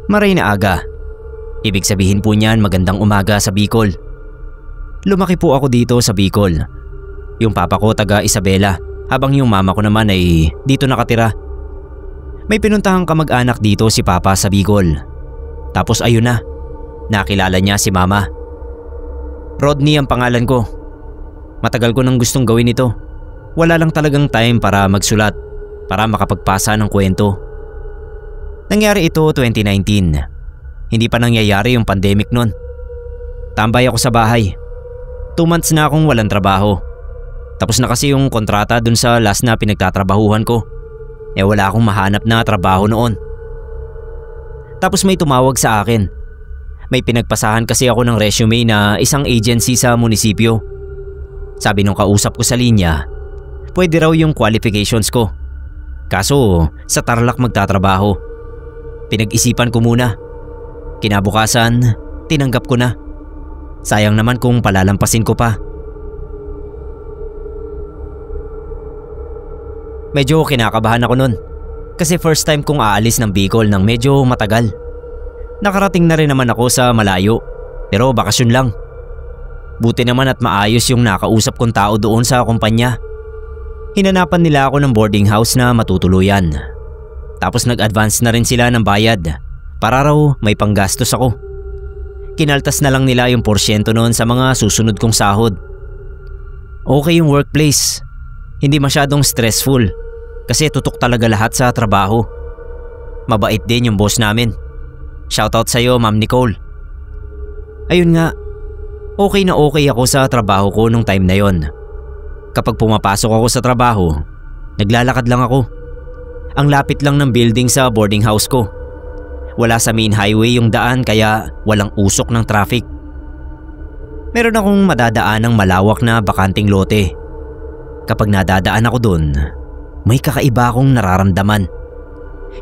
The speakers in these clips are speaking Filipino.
Maray na aga. Ibig sabihin po niyan magandang umaga sa Bicol. Lumaki po ako dito sa Bicol. Yung papa ko taga Isabela, habang yung mama ko naman ay dito nakatira. May pinuntahang kamag-anak dito si papa sa Bicol. Tapos ayun na, nakilala niya si mama. Rodney ang pangalan ko. Matagal ko nang gustong gawin ito. Wala lang talagang time para magsulat, para makapagpasa ng kwento. Nangyari ito 2019. Hindi pa nangyayari yung pandemic nun. Tambay ako sa bahay. 2 months na akong walang trabaho. Tapos na kasi yung kontrata dun sa last na pinagtatrabahuhan ko. Wala akong mahanap na trabaho noon. Tapos may tumawag sa akin. May pinagpasahan kasi ako ng resume na isang agency sa munisipyo. Sabi nung kausap ko sa linya, pwede raw yung qualifications ko. Kaso sa Tarlac magtatrabaho. Pinag-isipan ko muna. Kinabukasan, tinanggap ko na. Sayang naman kung palalampasin ko pa. Medyo kinakabahan ako nun. Kasi first time kong aalis ng Bicol ng medyo matagal. Nakarating na rin naman ako sa malayo. Pero bakasyon lang. Buti naman at maayos yung nakausap kong tao doon sa kumpanya. Hinanapan nila ako ng boarding house na matutuluyan. Tapos nag-advance na rin sila ng bayad para raw may panggastos ako. Kinaltas na lang nila yung porsyento noon sa mga susunod kong sahod. Okay yung workplace. Hindi masyadong stressful kasi tutok talaga lahat sa trabaho. Mabait din yung boss namin. Shoutout sa'yo, Ma'am Nicole. Ayun nga, okay na okay ako sa trabaho ko nung time na yon. Kapag pumapasok ako sa trabaho, naglalakad lang ako. Ang lapit lang ng building sa boarding house ko. Wala sa main highway yung daan kaya walang usok ng traffic. Meron akong madadaan ng malawak na bakanting lote. Kapag nadadaan ako dun, may kakaiba akong nararamdaman.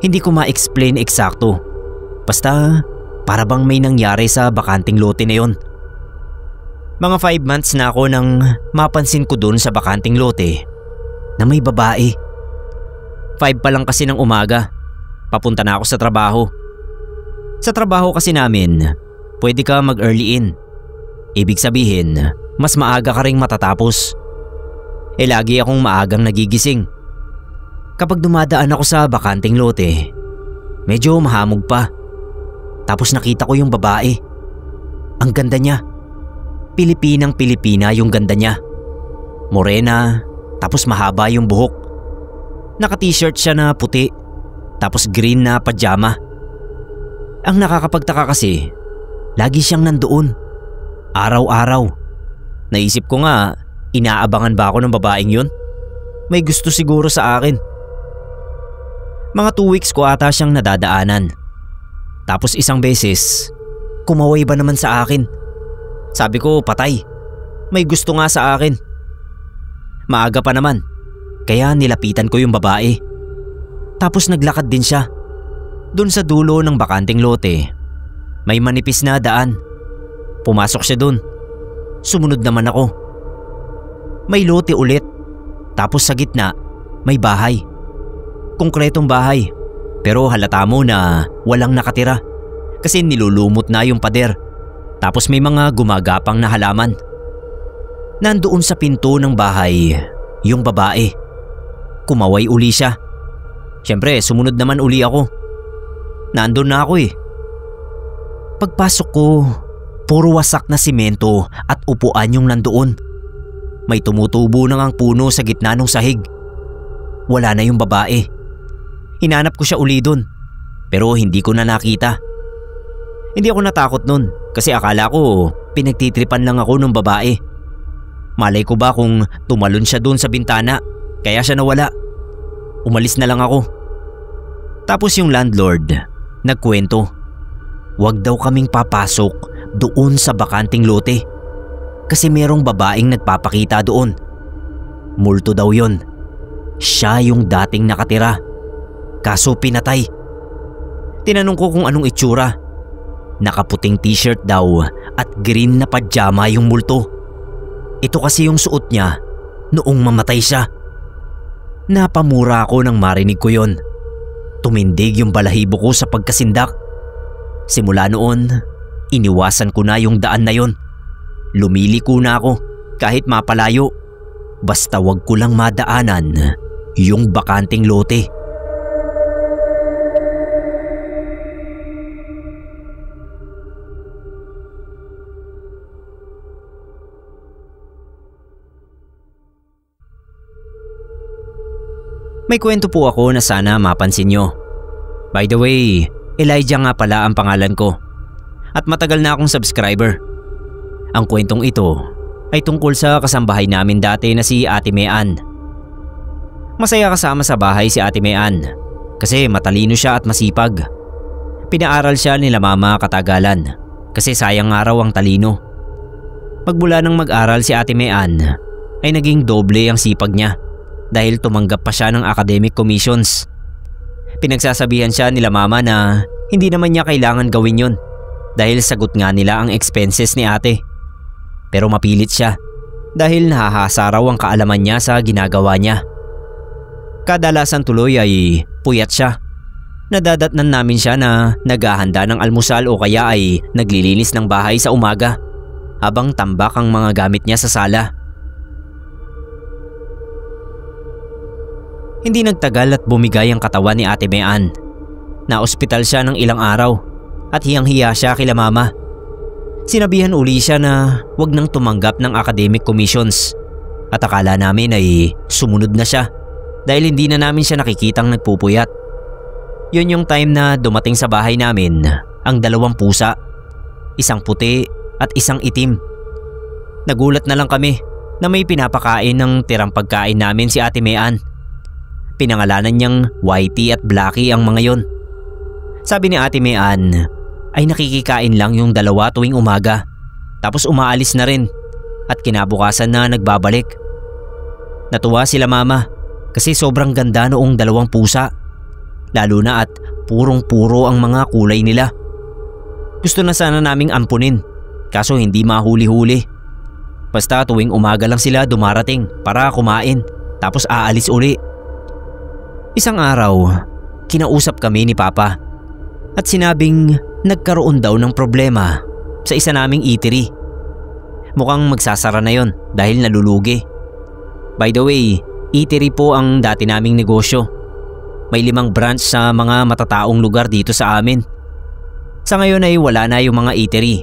Hindi ko ma-explain eksakto. Basta para bang may nangyari sa bakanting lote na yon. Mga 5 months na ako nang mapansin ko dun sa bakanting lote na may babae. 5 pa lang kasi ng umaga. Papunta na ako sa trabaho. Sa trabaho kasi namin, pwede ka mag-early in. Ibig sabihin, mas maaga ka ring matatapos. Lagi akong maagang nagigising. Kapag dumadaan ako sa bakanting lote, medyo mahamog pa. Tapos nakita ko yung babae. Ang ganda niya. Pilipinang-Pilipina yung ganda niya. Morena, tapos mahaba yung buhok. Naka-t-shirt siya na puti, tapos green na pajama. Ang nakakapagtaka kasi, lagi siyang nandoon. Araw-araw. Naisip ko nga, inaabangan ba ako ng babaeng yun? May gusto siguro sa akin. Mga 2 weeks ko ata siyang nadadaanan. Tapos isang beses, kumaway ba naman sa akin? Sabi ko patay. May gusto nga sa akin. Maaga pa naman, kaya nilapitan ko yung babae. Tapos naglakad din siya. Doon sa dulo ng bakanting lote, may manipis na daan. Pumasok siya doon. Sumunod naman ako. May lote ulit. Tapos sa gitna, may bahay. Konkretong bahay. Pero halata mo na walang nakatira. Kasi nilulumot na yung pader. Tapos may mga gumagapang na halaman. Nandoon sa pinto ng bahay, yung babae. Kumaway uli siya. Siyempre, sumunod naman uli ako. Nandun na ako eh. Pagpasok ko, puro wasak na simento at upuan yung nandoon. May tumutubo na ngang puno sa gitna ng sahig. Wala na yung babae. Hinanap ko siya uli dun, pero hindi ko na nakita. Hindi ako natakot nun kasi akala ko pinagtitripan lang ako ng babae. Malay ko ba kung tumalon siya dun sa bintana kaya siya nawala. Umalis na lang ako. Tapos yung landlord nagkwento. Huwag daw kaming papasok doon sa bakanting lote kasi merong babaeng nagpapakita doon. Multo daw yon. Siya yung dating nakatira. Kaso pinatay. Tinanong ko kung anong itsura. Nakaputing t-shirt daw at green na pajama yung multo. Ito kasi yung suot niya noong mamatay siya. Napamura ako nang marinig ko yon. Tumindig yung balahibo ko sa pagkasindak. Simula noon, iniwasan ko na yung daan na yon. Lumiliko na ako kahit mapalayo. Basta wag ko lang madaanan yung bakanting lote. May kwento po ako na sana mapansin nyo. By the way, Elijah nga pala ang pangalan ko. At matagal na akong subscriber. Ang kwentong ito ay tungkol sa kasambahay namin dati na si Ate Mean. Masaya kasama sa bahay si Ate Mean kasi matalino siya at masipag. Pinaaral siya nila mama katagalan kasi sayang nga raw ang talino. Magmula nang mag-aral si Ate Mean ay naging doble ang sipag niya dahil tumanggap pa siya ng academic commissions. Pinagsasabihan siya nila mama na hindi naman niya kailangan gawin yon dahil sagot nga nila ang expenses ni ate. Pero mapilit siya dahil nahahasa raw ang kaalaman niya sa ginagawa niya. Kadalasan tuloy ay puyat siya. Nadadatnan namin siya na naghahanda ng almusal o kaya ay naglilinis ng bahay sa umaga habang tambak ang mga gamit niya sa sala. Hindi nagtagal at bumigay ang katawan ni Ate Mean. Na-ospital siya ng ilang araw at hiyang-hiya siya kila mama. Sinabihan uli siya na wag nang tumanggap ng academic commissions at akala namin ay sumunod na siya dahil hindi na namin siya nakikitang nagpupuyat. Yun yung time na dumating sa bahay namin ang 2 pusa, isang puti at isang itim. Nagulat na lang kami na may pinapakain ng tirang pagkain namin si Ate Mean. Pinangalanan niyang Whitey at Blackie ang mga yon. Sabi ni Ate Mean ay nakikikain lang yung 2 tuwing umaga tapos umaalis na rin at kinabukasan na nagbabalik. Natuwa sila mama kasi sobrang ganda noong 2 pusa, lalo na at purong-puro ang mga kulay nila. Gusto na sana naming ampunin kaso hindi mahuli-huli. Basta tuwing umaga lang sila dumarating para kumain tapos aalis uli. Isang araw, kinausap kami ni Papa at sinabing nagkaroon daw ng problema sa isa naming eatery. Mukhang magsasara na yon dahil nalulugi. By the way, eatery po ang dati naming negosyo. May 5 branch sa mga matataong lugar dito sa amin. Sa ngayon ay wala na yung mga eatery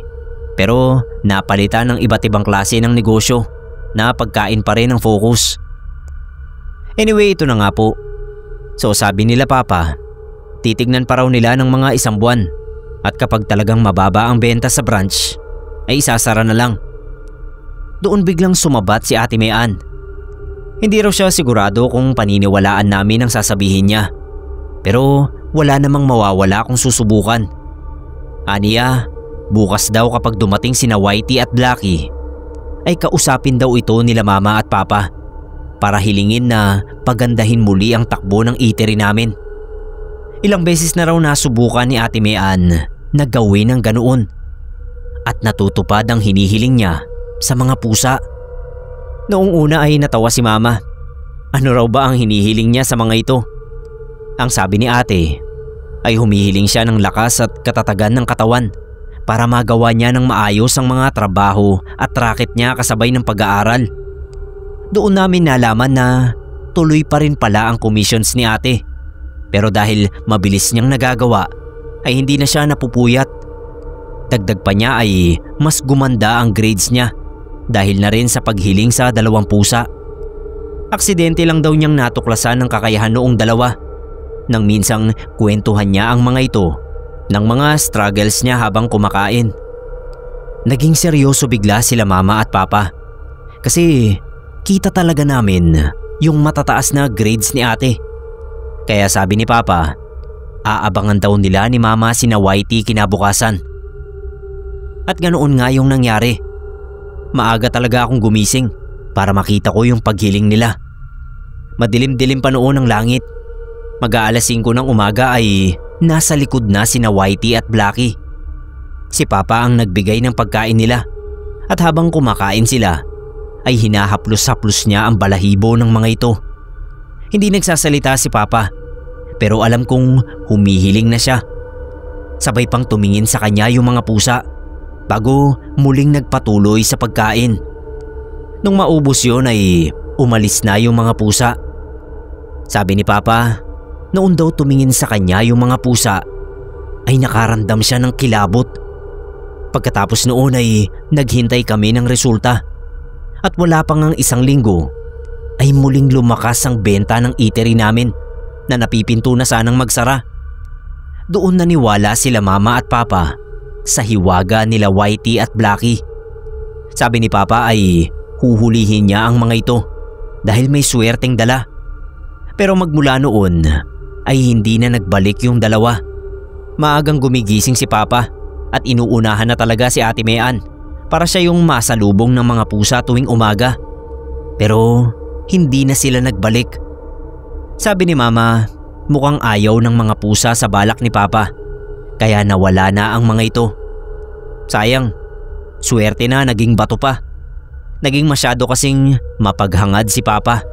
pero napalitan ng iba't ibang klase ng negosyo na pagkain pa rin ang focus. Anyway, ito na nga po. So sabi nila Papa, titignan pa raw nila ng mga 1 buwan at kapag talagang mababa ang benta sa branch ay isasara na lang. Doon biglang sumabat si Ate Mean. Hindi raw siya sigurado kung paniniwalaan namin ang sasabihin niya pero wala namang mawawala kung susubukan. Aniya, bukas daw kapag dumating sina Whitey at Blackie ay kausapin daw ito nila Mama at Papa para hilingin na pagandahin muli ang takbo ng eatery namin. Ilang beses na raw nasubukan ni Ate Mean na gawin ang ganoon at natutupad ang hinihiling niya sa mga pusa. Noong una ay natawa si Mama. Ano raw ba ang hinihiling niya sa mga ito? Ang sabi ni Ate ay humihiling siya ng lakas at katatagan ng katawan para magawa niya ng maayos ang mga trabaho at racket niya kasabay ng pag-aaral. Doon namin nalaman na tuloy pa rin pala ang commissions ni Ate. Pero dahil mabilis niyang nagagawa ay hindi na siya napupuyat. Dagdag pa niya ay mas gumanda ang grades niya dahil na rin sa paghiling sa 2 pusa. Aksidente lang daw niyang natuklasan ng kakayahan noong 2 nang minsang kwentuhan niya ang mga ito ng mga struggles niya habang kumakain. Naging seryoso bigla sila Mama at Papa kasi kita talaga namin yung matataas na grades ni Ate. Kaya sabi ni Papa, aabangan daw nila ni Mama sina Whitey kinabukasan. At ganoon nga yung nangyari. Maaga talaga akong gumising para makita ko yung paghiling nila. Madilim-dilim pa noon ang langit. Mag-aalas 5 ng umaga ay nasa likod na sina Whitey at Blackie. Si Papa ang nagbigay ng pagkain nila at habang kumakain sila ay hinahaplos-haplos niya ang balahibo ng mga ito. Hindi nagsasalita si Papa pero alam kong humihiling na siya. Sabay pang tumingin sa kanya yung mga pusa bago muling nagpatuloy sa pagkain. Nung maubos yun ay umalis na yung mga pusa. Sabi ni Papa, noon daw tumingin sa kanya yung mga pusa ay nakaramdam siya ng kilabot. Pagkatapos noon ay naghintay kami ng resulta at wala pang ang 1 linggo ay muling lumakas ang benta ng eatery namin na napipinto na sanang magsara. Doon naniwala sila Mama at Papa sa hiwaga nila Whitey at Blackie. Sabi ni Papa ay huhulihin niya ang mga ito dahil may swerteng dala. Pero magmula noon ay hindi na nagbalik yung dalawa. Maagang gumigising si Papa at inuunahan na talaga si Ate Mean para siya yung masalubong ng mga pusa tuwing umaga. Pero hindi na sila nagbalik. Sabi ni Mama, mukhang ayaw ng mga pusa sa balak ni Papa kaya nawala na ang mga ito. Sayang, swerte na naging bato pa. Naging masyado kasing mapaghangad si Papa.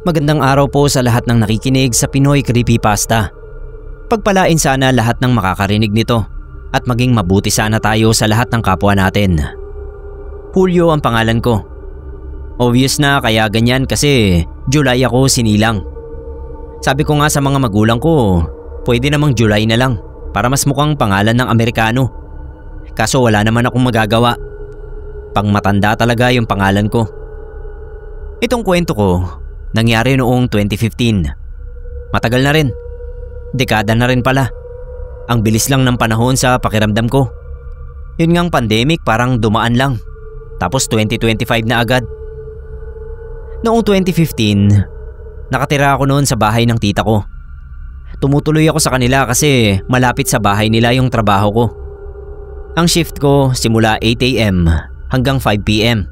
Magandang araw po sa lahat ng nakikinig sa Pinoy Creepypasta. Pagpalain sana lahat ng makakarinig nito at maging mabuti sana tayo sa lahat ng kapwa natin. Julio ang pangalan ko. Obvious na kaya ganyan kasi July ako sinilang. Sabi ko nga sa mga magulang ko, pwede namang July na lang para mas mukhang pangalan ng Amerikano. Kaso wala naman akong magagawa. Pangmatanda talaga yung pangalan ko. Itong kwento ko nangyari noong 2015. Matagal na rin. Dekada na rin pala. Ang bilis lang ng panahon sa pakiramdam ko. Yun ngang pandemic parang dumaan lang. Tapos 2025 na agad. Noong 2015, nakatira ako noon sa bahay ng tita ko. Tumutuloy ako sa kanila kasi malapit sa bahay nila yung trabaho ko. Ang shift ko simula 8 AM hanggang 5 PM.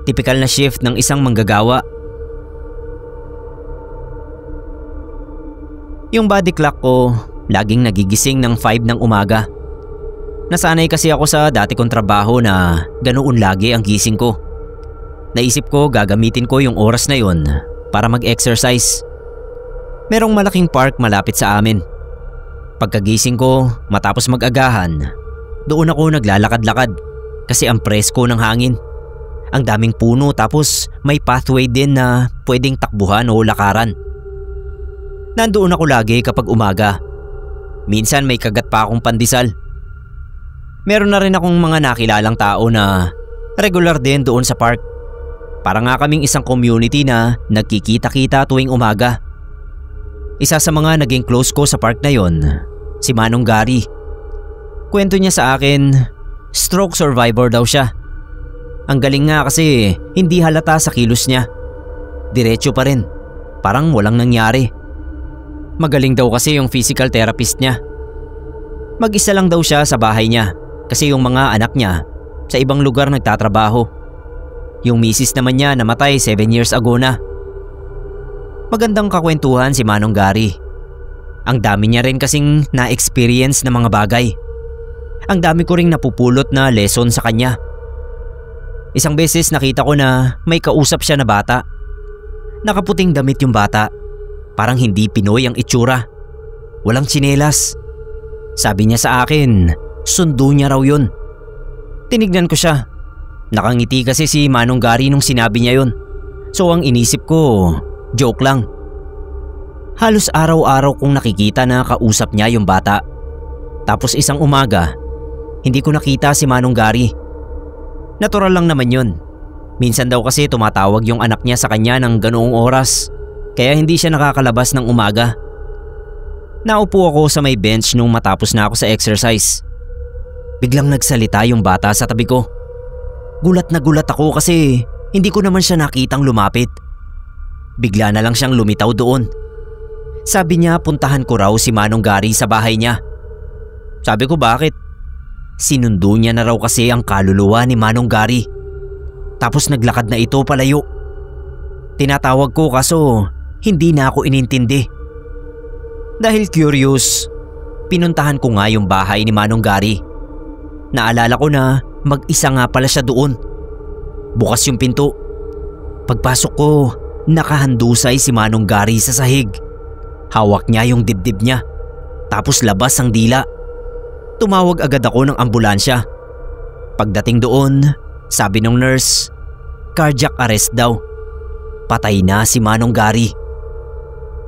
Tipikal na shift ng isang manggagawa. Yung body clock ko, laging nagigising ng 5 ng umaga. Nasanay kasi ako sa dati kong trabaho na ganoon lagi ang gising ko. Naisip ko gagamitin ko yung oras na yun para mag-exercise. Merong malaking park malapit sa amin. Pagkagising ko, matapos mag-agahan, doon ako naglalakad-lakad kasi ang presko ng hangin. Ang daming puno tapos may pathway din na pwedeng takbuhan o lakaran. Nandoon ako lagi kapag umaga. Minsan may kagat pa akong pandesal. Meron na rin akong mga nakilalang tao na regular din doon sa park. Para nga kaming isang community na nagkikita-kita tuwing umaga. Isa sa mga naging close ko sa park na yon, si Manong Gary. Kwento niya sa akin, stroke survivor daw siya. Ang galing nga kasi hindi halata sa kilos niya. Diretso pa rin, parang walang nangyari. Magaling daw kasi yung physical therapist niya. Mag-isa lang daw siya sa bahay niya kasi yung mga anak niya sa ibang lugar nagtatrabaho. Yung misis naman niya namatay 7 years ago na. Magandang kakwentuhan si Manong Gary. Ang dami niya rin kasing na-experience na mga bagay. Ang dami ko ring napupulot na lesson sa kanya. Isang beses nakita ko na may kausap siya na bata. Nakaputing damit yung bata. Parang hindi Pinoy ang itsura. Walang tsinelas. Sabi niya sa akin, sundo niya raw yun. Tinignan ko siya. Nakangiti kasi si Manong Gary nung sinabi niya yun. So ang inisip ko, joke lang. Halos araw-araw kong nakikita na kausap niya yung bata. Tapos isang umaga, hindi ko nakita si Manong Gary. Natural lang naman yun. Minsan daw kasi tumatawag yung anak niya sa kanya ng ganoong oras. Kaya hindi siya nakakalabas ng umaga. Naupo ako sa may bench nung matapos na ako sa exercise. Biglang nagsalita yung bata sa tabi ko. Gulat na gulat ako kasi hindi ko naman siya nakitang lumapit. Bigla na lang siyang lumitaw doon. Sabi niya puntahan ko raw si Manong Gary sa bahay niya. Sabi ko bakit? Sinundo niya na raw kasi ang kaluluwa ni Manong Gary. Tapos naglakad na ito palayo. Tinatawag ko kaso hindi na ako inintindi. Dahil curious, pinuntahan ko nga yung bahay ni Manong Gary. Naalala ko na mag-isa nga pala siya doon. Bukas yung pinto. Pagpasok ko, nakahandusay si Manong Gary sa sahig. Hawak niya yung dibdib niya. Tapos labas ang dila. Tumawag agad ako ng ambulansya. Pagdating doon, sabi ng nurse, cardiac arrest daw. Patay na si Manong Gary.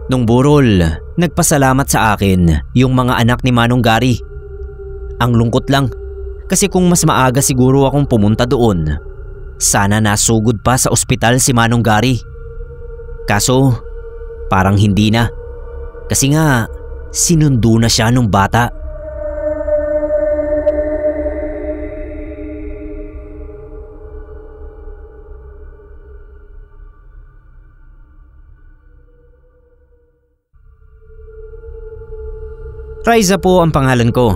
Nung burol, nagpasalamat sa akin yung mga anak ni Manong Gary. Ang lungkot lang, kasi kung mas maaga siguro akong pumunta doon, sana nasugod pa sa ospital si Manong Gary. Kaso, parang hindi na. Kasi nga, sinundo na siya nung bata. Raiza po ang pangalan ko.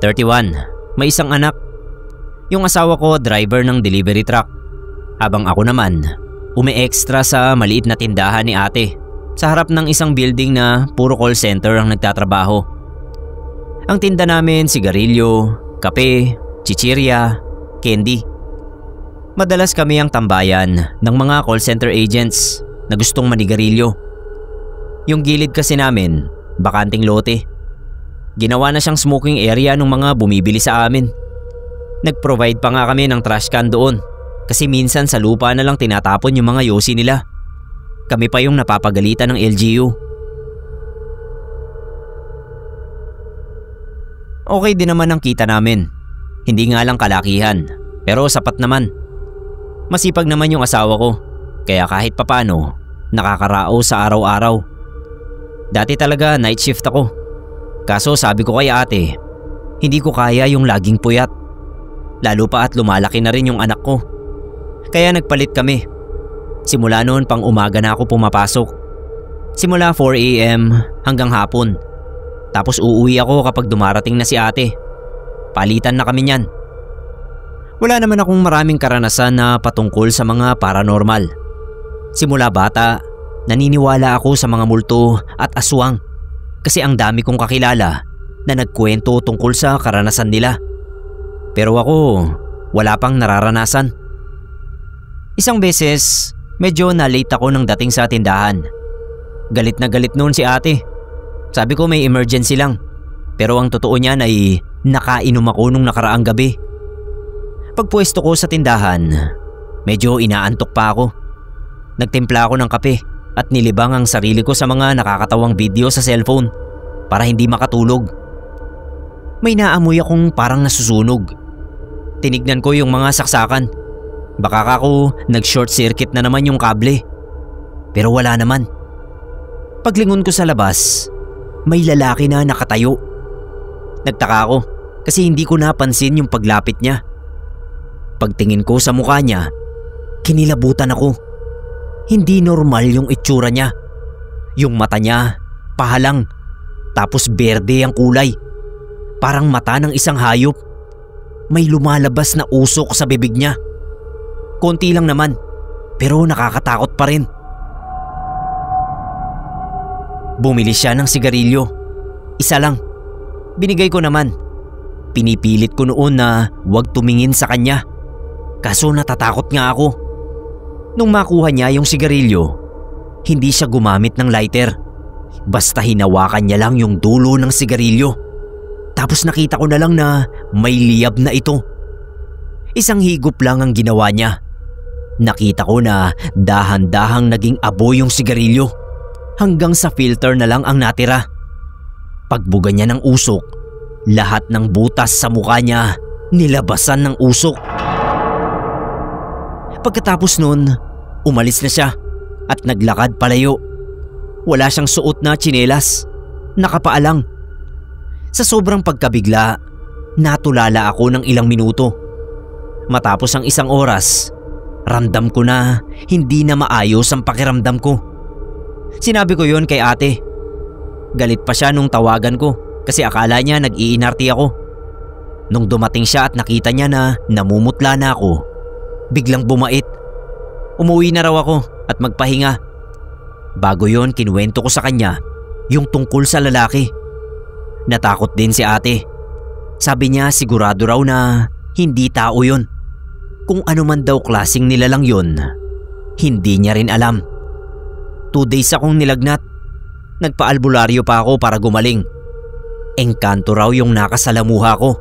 31. May isang anak. Yung asawa ko driver ng delivery truck. Habang ako naman, umi-extra sa maliit na tindahan ni ate sa harap ng isang building na puro call center ang nagtatrabaho. Ang tinda namin sigarilyo, kape, chichirya, candy. Madalas kami ang tambayan ng mga call center agents na gustong manigarilyo. Yung gilid kasi namin, bakanting lote. Ginawa na siyang smoking area ng mga bumibili sa amin. Nag-provide pa nga kami ng trash can doon kasi minsan sa lupa na lang tinatapon yung mga yosi nila. Kami pa yung napapagalitan ng LGU. Okay din naman ang kita namin. Hindi nga lang kalakihan, pero sapat naman. Masipag naman yung asawa ko, kaya kahit papano nakakaraos sa araw-araw. Dati talaga night shift ako. Kaso sabi ko kay ate, hindi ko kaya yung laging puyat. Lalo pa at lumalaki na rin yung anak ko. Kaya nagpalit kami. Simula noon pang umaga na ako pumapasok. Simula 4 AM hanggang hapon. Tapos uuwi ako kapag dumarating na si ate. Palitan na kami niyan. Wala naman akong maraming karanasan na patungkol sa mga paranormal. Simula bata, naniniwala ako sa mga multo at aswang. Kasi ang dami kong kakilala na nagkwento tungkol sa karanasan nila. Pero ako, wala pang nararanasan. Isang beses, medyo na-late ako nang dating sa tindahan. Galit na galit noon si ate. Sabi ko may emergency lang. Pero ang totoo niyan ay nakainom ako nung nakaraang gabi. Pagpwesto ko sa tindahan, medyo inaantok pa ako. Nagtimpla ako ng kape at nilibang ang sarili ko sa mga nakakatawang video sa cellphone para hindi makatulog. May naamoy akong parang nasusunog. Tinignan ko yung mga saksakan. Baka ako nag-short circuit na naman yung kable. Pero wala naman. Paglingon ko sa labas, may lalaki na nakatayo. Nagtaka ako kasi hindi ko napansin yung paglapit niya. Pagtingin ko sa mukha niya, kinilabutan ako. Hindi normal yung itsura niya. Yung mata niya, pahalang. Tapos berde ang kulay. Parang mata ng isang hayop. May lumalabas na usok sa bibig niya. Konti lang naman, pero nakakatakot pa rin. Bumili siya ng sigarilyo. Isa lang. Binigay ko naman. Pinipilit ko noon na huwag tumingin sa kanya. Kaso natatakot nga ako. Nung makuha niya yung sigarilyo, hindi siya gumamit ng lighter. Basta hinawakan niya lang yung dulo ng sigarilyo. Tapos nakita ko na lang na may liyab na ito. Isang higop lang ang ginawa niya. Nakita ko na dahan-dahang naging abo yung sigarilyo. Hanggang sa filter na lang ang natira. Pagbuga niya ng usok, lahat ng butas sa mukha niya nilabasan ng usok. Pagkatapos nun, umalis na siya at naglakad palayo. Wala siyang suot na tsinelas, nakapaa lang. Sa sobrang pagkabigla, natulala ako ng ilang minuto. Matapos ang isang oras, ramdam ko na hindi na maayos ang pakiramdam ko. Sinabi ko yon kay ate. Galit pa siya nung tawagan ko kasi akala niya nag-iinarti ako. Nung dumating siya at nakita niya na namumutla na ako, biglang bumait. Umuwi na raw ako at magpahinga. Bago yon, kinuwento ko sa kanya yung tungkol sa lalaki. Natakot din si ate. Sabi niya sigurado raw na hindi tao yun. Kung ano man daw klaseng nilalang yun, hindi niya rin alam. 2 days akong nilagnat. Nagpa-albularyo pa ako para gumaling. Engkanto raw yung nakasalamuha ko.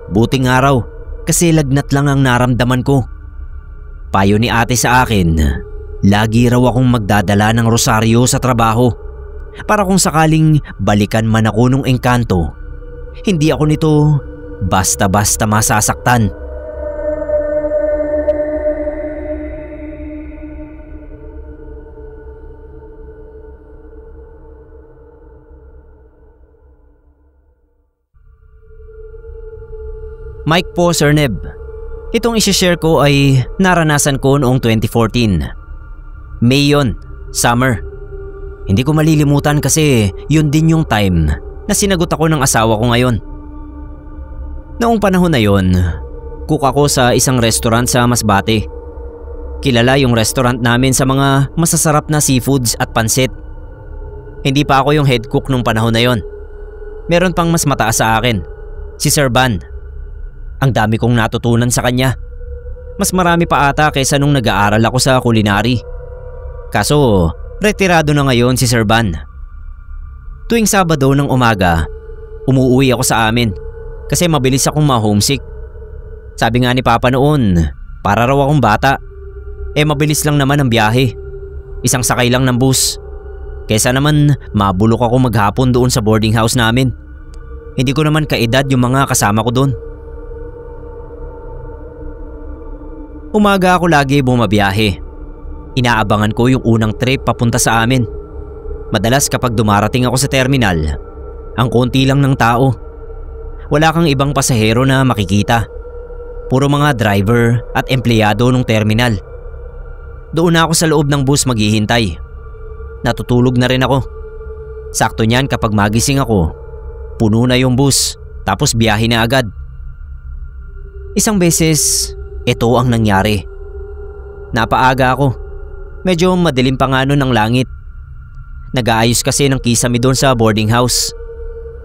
Buting araw kasi lagnat lang ang naramdaman ko. Payo ni ate sa akin, lagi raw akong magdadala ng rosaryo sa trabaho para kung sakaling balikan man ako nung engkanto, hindi ako nito basta-basta masasaktan. Mike po, Sir Neb. Itong isi-share ko ay naranasan ko noong 2014. May yun, summer. Hindi ko malilimutan kasi yun din yung time na sinagot ako ng asawa ko ngayon. Noong panahon na yun, cook ako sa isang restaurant sa Masbate. Kilala yung restaurant namin sa mga masasarap na seafoods at pansit. Hindi pa ako yung head cook nung panahon na yon. Meron pang mas mataas sa akin, si Sir Van. Ang dami kong natutunan sa kanya. Mas marami pa ata kaysa nung nag-aaral ako sa culinary. Kaso, retirado na ngayon si Sir Van. Tuwing Sabado ng umaga, umuwi ako sa amin kasi mabilis akong ma-homesick. Sabi nga ni Papa noon, para raw akong bata. Mabilis lang naman ang biyahe. Isang sakay lang ng bus. Kesa naman mabulok ako maghapon doon sa boarding house namin. Hindi ko naman kaedad yung mga kasama ko doon. Umaga ako lagi bumabiyahe. Inaabangan ko yung unang trip papunta sa amin. Madalas kapag dumarating ako sa terminal, ang konti lang ng tao. Wala kang ibang pasahero na makikita. Puro mga driver at empleyado ng terminal. Doon na ako sa loob ng bus maghihintay. Natutulog na rin ako. Sakto niyan kapag magising ako, puno na yung bus tapos biyahe na agad. Isang beses, ito ang nangyari. Napaaga ako. Medyo madilim pa nga nun ang langit. Nag-aayos kasi ng kisame doon sa boarding house.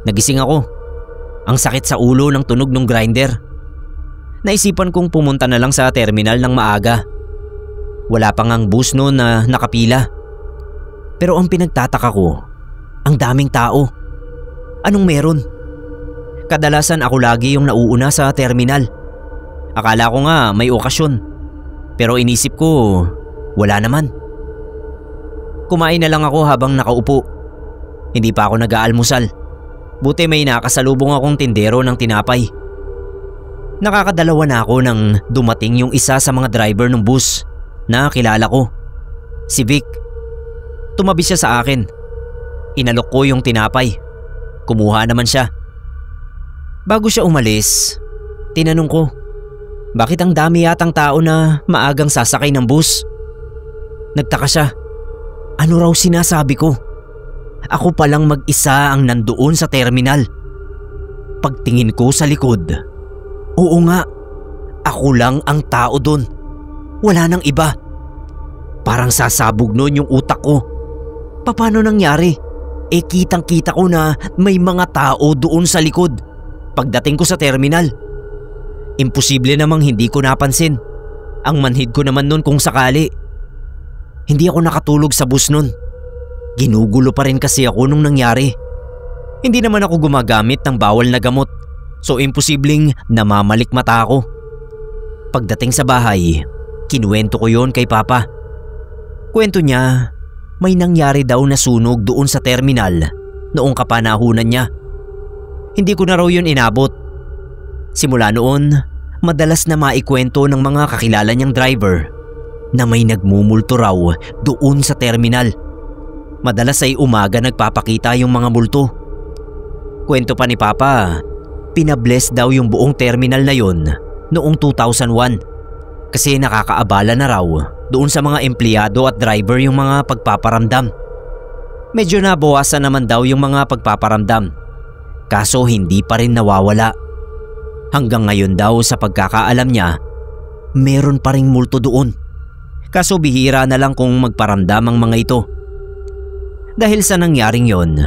Nagising ako. Ang sakit sa ulo ng tunog ng grinder. Naisipan kong pumunta na lang sa terminal ng maaga. Wala pa ngang bus noon na nakapila. Pero ang pinagtataka ko, ang daming tao. Anong meron? Kadalasan ako lagi yung nauuna sa terminal. Akala ko nga may okasyon. Pero inisip ko, wala naman. Kumain na lang ako habang nakaupo. Hindi pa ako nag-aalmusal. Buti may nakasalubong akong tindero ng tinapay. Nakakadalawa na ako nang dumating yung isa sa mga driver ng bus na kilala ko. Si Vic. Tumabi siya sa akin. Inalok ko yung tinapay. Kumuha naman siya. Bago siya umalis, tinanong ko, bakit ang dami yatang tao na maagang sasakay ng bus? Nagtaka siya. Ano raw sinasabi ko? Ako palang mag-isa ang nandoon sa terminal. Pagtingin ko sa likod, oo nga, ako lang ang tao doon. Wala nang iba. Parang sasabog noon yung utak ko. Paano nangyari? Kitang-kita ko na may mga tao doon sa likod pagdating ko sa terminal. Imposible namang hindi ko napansin. Ang manhid ko naman nun kung sakali. Hindi ako nakatulog sa bus nun. Ginugulo pa rin kasi ako nung nangyari. Hindi naman ako gumagamit ng bawal na gamot, so imposibleng namamalik mata ako. Pagdating sa bahay, kinuwento ko yon kay Papa. Kwento niya, may nangyari daw na sunog doon sa terminal noong kapanahunan niya. Hindi ko na raw yun inabot. Simula noon, madalas na maikwento ng mga kakilala niyang driver na may nagmumulto raw doon sa terminal. Madalas ay umaga nagpapakita yung mga multo. Kwento pa ni Papa, pinabless daw yung buong terminal na yon noong 2001 kasi nakakaabala na raw doon sa mga empleyado at driver yung mga pagpaparamdam. Medyo nabawasan naman daw yung mga pagpaparamdam, kaso hindi pa rin nawawala. Hanggang ngayon daw sa pagkakaalam niya, meron pa ring multo doon. Kaso bihira na lang kung magparamdam ang mga ito. Dahil sa nangyaring yon,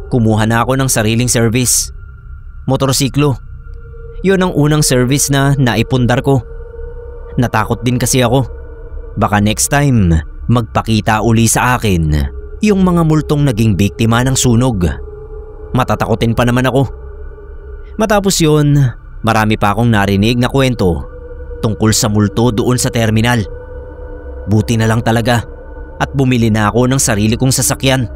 kumuha na ako ng sariling service. Motorsiklo Yun ang unang service na naipundar ko. Natakot din kasi ako. Baka next time magpakita uli sa akin yung mga multong naging biktima ng sunog. Matatakotin pa naman ako. Matapos yun, marami pa akong narinig na kwento tungkol sa multo doon sa terminal. Buti na lang talaga at bumili na ako ng sarili kong sasakyan.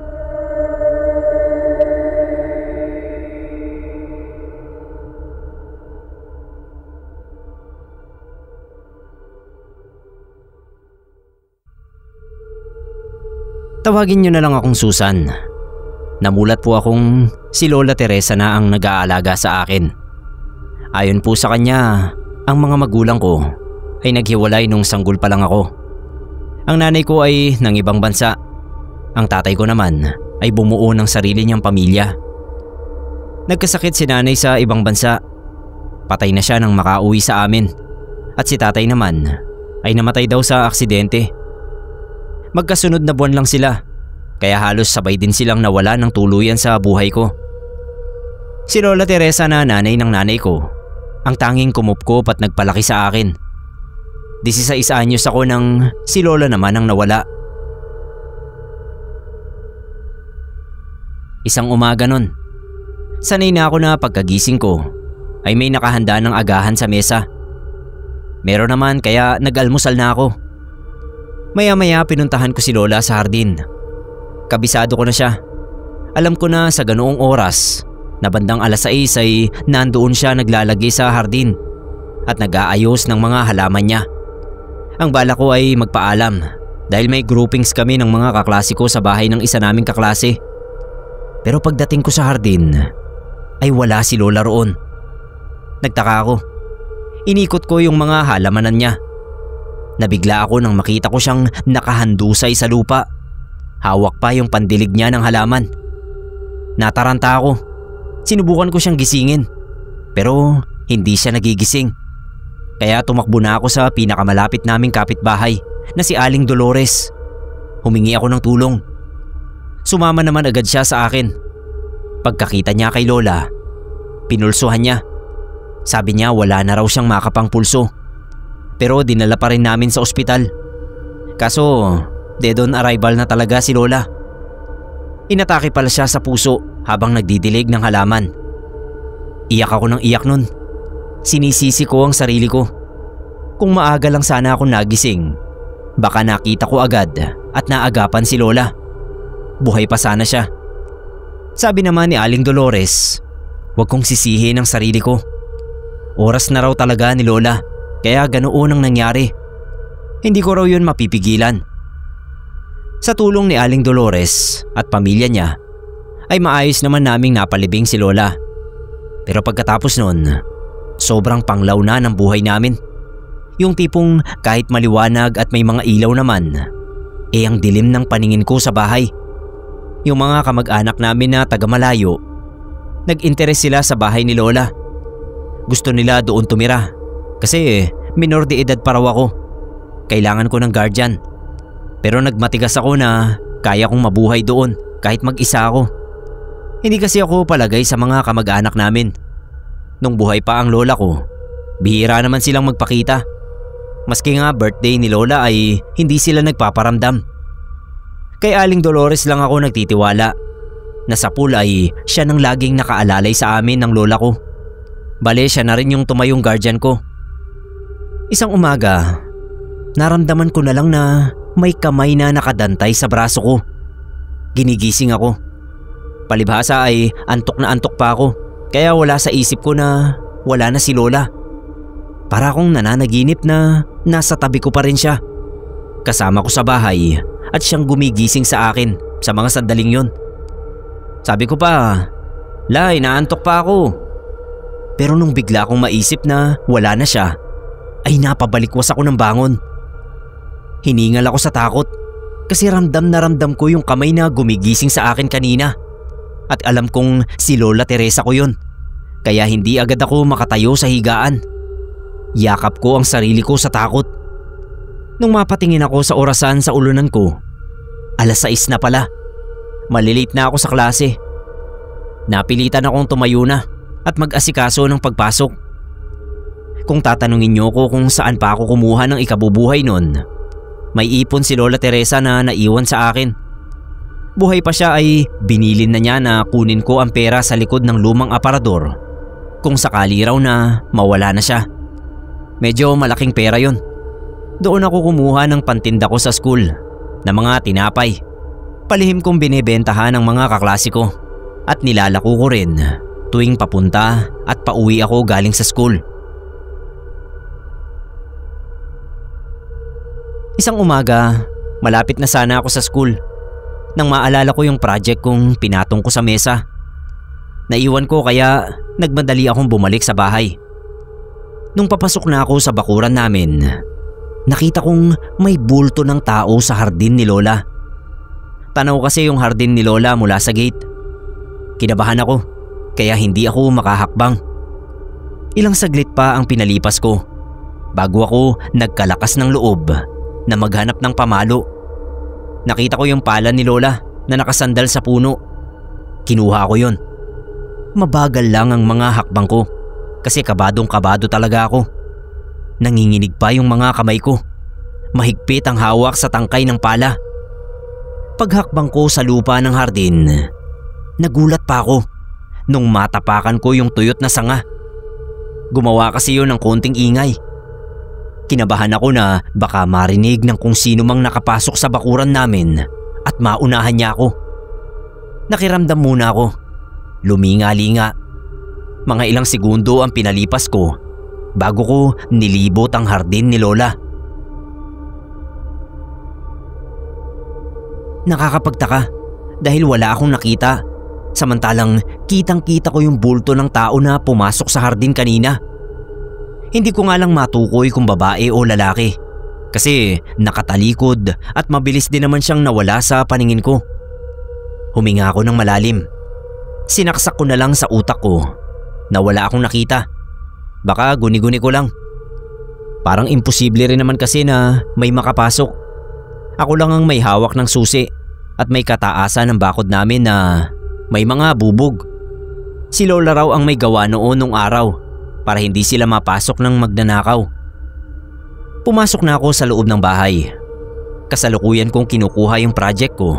Tawagin niyo na lang akong Susan. Namulat po akong si Lola Teresa na ang nag-aalaga sa akin. Ayon po sa kanya, ang mga magulang ko ay naghiwalay nung sanggol pa lang ako. Ang nanay ko ay ng ibang bansa. Ang tatay ko naman ay bumuo ng sarili niyang pamilya. Nagkasakit si nanay sa ibang bansa. Patay na siya nang makauwi sa amin. At si tatay naman ay namatay daw sa aksidente. Magkasunod na buwan lang sila, kaya halos sabay din silang nawala ng tuluyan sa buhay ko. Si Lola Teresa na nanay ng nanay ko, ang tanging kumupkop at nagpalaki sa akin. 16 anyos ako nang si Lola naman ang nawala. Isang umaga nun, sanay na ako na pagkagising ko ay may nakahanda ng agahan sa mesa. Meron naman kaya nag-almusal na ako. Maya-maya pinuntahan ko si Lola sa hardin. Kabisado ko na siya. Alam ko na sa ganoong oras na bandang alas 6 ay nandoon siya naglalagay sa hardin at nag-aayos ng mga halaman niya. Ang bala ko ay magpaalam dahil may groupings kami ng mga kaklase ko sa bahay ng isa naming kaklase. Pero pagdating ko sa hardin ay wala si Lola roon. Nagtaka ako. Inikot ko yung mga halamanan niya. Nabigla ako nang makita ko siyang nakahandusay sa lupa. Hawak pa yung pandilig niya ng halaman. Nataranta ako. Sinubukan ko siyang gisingin. Pero hindi siya nagigising. Kaya tumakbo na ako sa pinakamalapit naming kapitbahay na si Aling Dolores. Humingi ako ng tulong. Sumama naman agad siya sa akin. Pagkakita niya kay Lola, pinulsuhan niya. Sabi niya wala na raw siyang makapang pulso. Pero dinala pa rin namin sa ospital. Kaso dead on arrival na talaga si Lola. Inatake pala siya sa puso habang nagdidilig ng halaman. Iyak ako ng iyak nun. Sinisisi ko ang sarili ko. Kung maaga lang sana ako nagising, baka nakita ko agad at naagapan si Lola. Buhay pa sana siya. Sabi naman ni Aling Dolores, huwag kong sisihin ang sarili ko. Oras na raw talaga ni Lola. Kaya ganoon ang nangyari. Hindi ko raw yun mapipigilan. Sa tulong ni Aling Dolores at pamilya niya, ay maayos naman naming napalibing si Lola. Pero pagkatapos nun, sobrang panglaw na ng buhay namin. Yung tipong kahit maliwanag at may mga ilaw naman, ang dilim ng paningin ko sa bahay. Yung mga kamag-anak namin na taga-malayo, nag-interes sila sa bahay ni Lola. Gusto nila doon tumira. Kasi minor de edad pa raw ako. Kailangan ko ng guardian. Pero nagmatigas ako na kaya kong mabuhay doon kahit mag-isa ako. Hindi kasi ako palagay sa mga kamag-anak namin. Nung buhay pa ang lola ko, bihira naman silang magpakita. Maski nga birthday ni Lola ay hindi sila nagpaparamdam. Kay Aling Dolores lang ako nagtitiwala. Na sa pool ay siya nang laging nakaalalay sa amin ng lola ko. Bale siya na rin yung tumayong guardian ko. Isang umaga, naramdaman ko na lang na may kamay na nakadantay sa braso ko. Ginigising ako. Palibhasa ay antok na antok pa ako, kaya wala sa isip ko na wala na si Lola. Para akong nananaginip na nasa tabi ko pa rin siya. Kasama ko sa bahay at siyang gumigising sa akin sa mga sandaling yon. Sabi ko pa, "Lay, naantok pa ako." Pero nung bigla akong maisip na wala na siya, ay napabalikwas ako ng bangon. Hiningal ako sa takot kasi ramdam na ramdam ko yung kamay na gumigising sa akin kanina. At alam kong si Lola Teresa ko yun. Kaya hindi agad ako makatayo sa higaan. Yakap ko ang sarili ko sa takot. Nung mapatingin ako sa orasan sa ulunan ko, alas 6 na pala. Malilate na ako sa klase. Napilitan akong tumayo na at mag-asikaso ng pagpasok. Kung tatanungin niyo ko kung saan pa ako kumuha ng ikabubuhay nun, may ipon si Lola Teresa na naiwan sa akin. Buhay pa siya ay binilin na niya na kunin ko ang pera sa likod ng lumang aparador kung sakali raw na mawala na siya. Medyo malaking pera yon. Doon ako kumuha ng pantinda ko sa school na mga tinapay. Palihim kong binebentahan ng mga kaklase ko at nilalako ko rin tuwing papunta at pauwi ako galing sa school. Isang umaga, malapit na sana ako sa school nang maalala ko yung project kong pinatong ko sa mesa. Naiwan ko kaya nagmadali akong bumalik sa bahay. Nung papasok na ako sa bakuran namin, nakita kong may bulto ng tao sa hardin ni Lola. Tanaw kasi yung hardin ni Lola mula sa gate. Kinabahan ako kaya hindi ako makahakbang. Ilang saglit pa ang pinalipas ko bago ako nagkalakas ng loob na maghanap ng pamalo. Nakita ko yung pala ni Lola na nakasandal sa puno. Kinuha ko yun. Mabagal lang ang mga hakbang ko kasi kabadong-kabado talaga ako. Nanginginig pa yung mga kamay ko. Mahigpit ang hawak sa tangkay ng pala. Paghakbang ko sa lupa ng hardin, nagulat pa ako nung matapakan ko yung tuyot na sanga. Gumawa kasi yun ng konting ingay. Kinabahan ako na baka marinig ng kung sino mang nakapasok sa bakuran namin at maunahan niya ako. Nakiramdam muna ako. Luminga-linga. Mga ilang segundo ang pinalipas ko bago ko nilibot ang hardin ni Lola. Nakakapagtaka dahil wala akong nakita, samantalang kitang-kita ko yung bulto ng tao na pumasok sa hardin kanina. Hindi ko nga lang matukoy kung babae o lalaki kasi nakatalikod at mabilis din naman siyang nawala sa paningin ko. Huminga ako ng malalim. Sinaksak ko na lang sa utak ko na wala akong nakita. Baka guni-guni ko lang. Parang imposible rin naman kasi na may makapasok. Ako lang ang may hawak ng susi at may kataasan ng bakod namin na may mga bubog. Si Lola raw ang may gawa noon nung araw para hindi sila mapasok ng magnanakaw. Pumasok na ako sa loob ng bahay. Kasalukuyan kong kinukuha yung project ko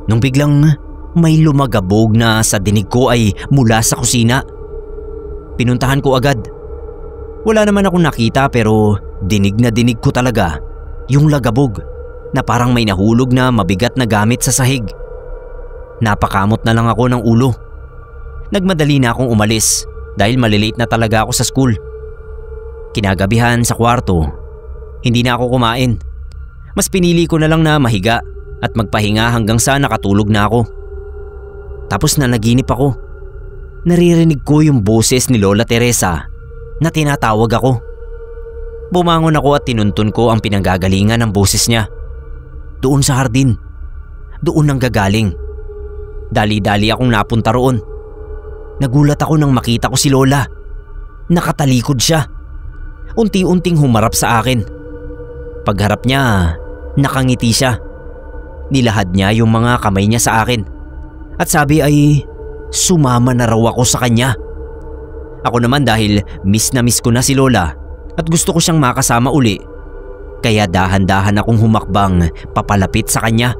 nung biglang may lumagabog na sa dinig ko ay mula sa kusina. Pinuntahan ko agad. Wala naman akong nakita pero dinig na dinig ko talaga yung lagabog na parang may nahulog na mabigat na gamit sa sahig. Napakamot na lang ako ng ulo. Nagmadali na akong umalis dahil malilate na talaga ako sa school. Kinagabihan sa kwarto, hindi na ako kumain. Mas pinili ko na lang na mahiga at magpahinga hanggang sa nakatulog na ako. Tapos nanaginip ako. Naririnig ko yung boses ni Lola Teresa na tinatawag ako. Bumangon ako at tinuntun ko ang pinanggagalingan ng boses niya. Doon sa hardin. Doon nang gagaling. Dali-dali akong napunta roon. Nagulat ako nang makita ko si Lola. Nakatalikod siya. Unti-unting humarap sa akin. Pagharap niya, nakangiti siya. Nilahad niya yung mga kamay niya sa akin. At sabi ay sumama na raw ako sa kanya. Ako naman dahil miss na miss ko na si Lola at gusto ko siyang makasama uli. Kaya dahan-dahan akong humakbang papalapit sa kanya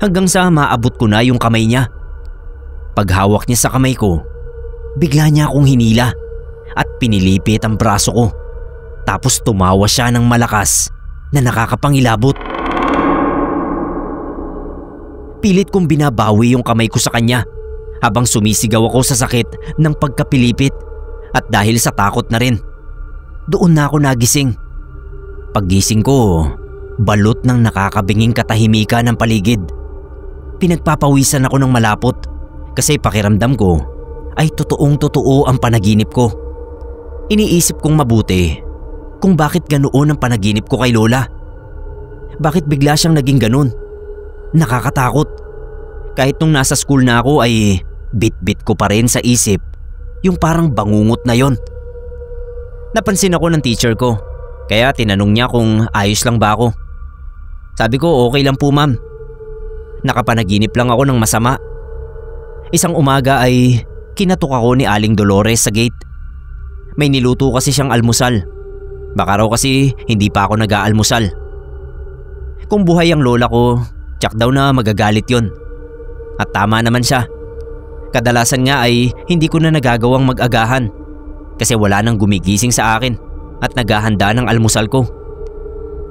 hanggang sa maabot ko na yung kamay niya. Paghawak niya sa kamay ko, bigla niya akong hinila at pinilipit ang braso ko. Tapos tumawa siya ng malakas na nakakapangilabot. Pilit kong binabawi yung kamay ko sa kanya habang sumisigaw ako sa sakit ng pagkapilipit at dahil sa takot na rin. Doon na ako nagising. Paggising ko, balot ng nakakabinging katahimikan ng paligid. Pinagpapawisan ako ng malapot kasi pakiramdam ko ay totoong-totoo ang panaginip ko. Iniisip kong mabuti kung bakit ganoon ang panaginip ko kay Lola. Bakit bigla siyang naging ganun? Nakakatakot. Kahit nung nasa school na ako ay bit-bit ko pa rin sa isip yung parang bangungot na yon. Napansin ako ng teacher ko kaya tinanong niya kung ayos lang ba ako. Sabi ko okay lang po ma'am. Nakapanaginip lang ako ng masama. Isang umaga ay kinatok ako ni Aling Dolores sa gate. May niluto kasi siyang almusal. Baka raw kasi hindi pa ako nag-aalmusal. Kung buhay ang lola ko, tiyak daw na magagalit yon. At tama naman siya. Kadalasan nga ay hindi ko na nagagawang mag-agahan kasi wala nang gumigising sa akin at naghahanda ng almusal ko.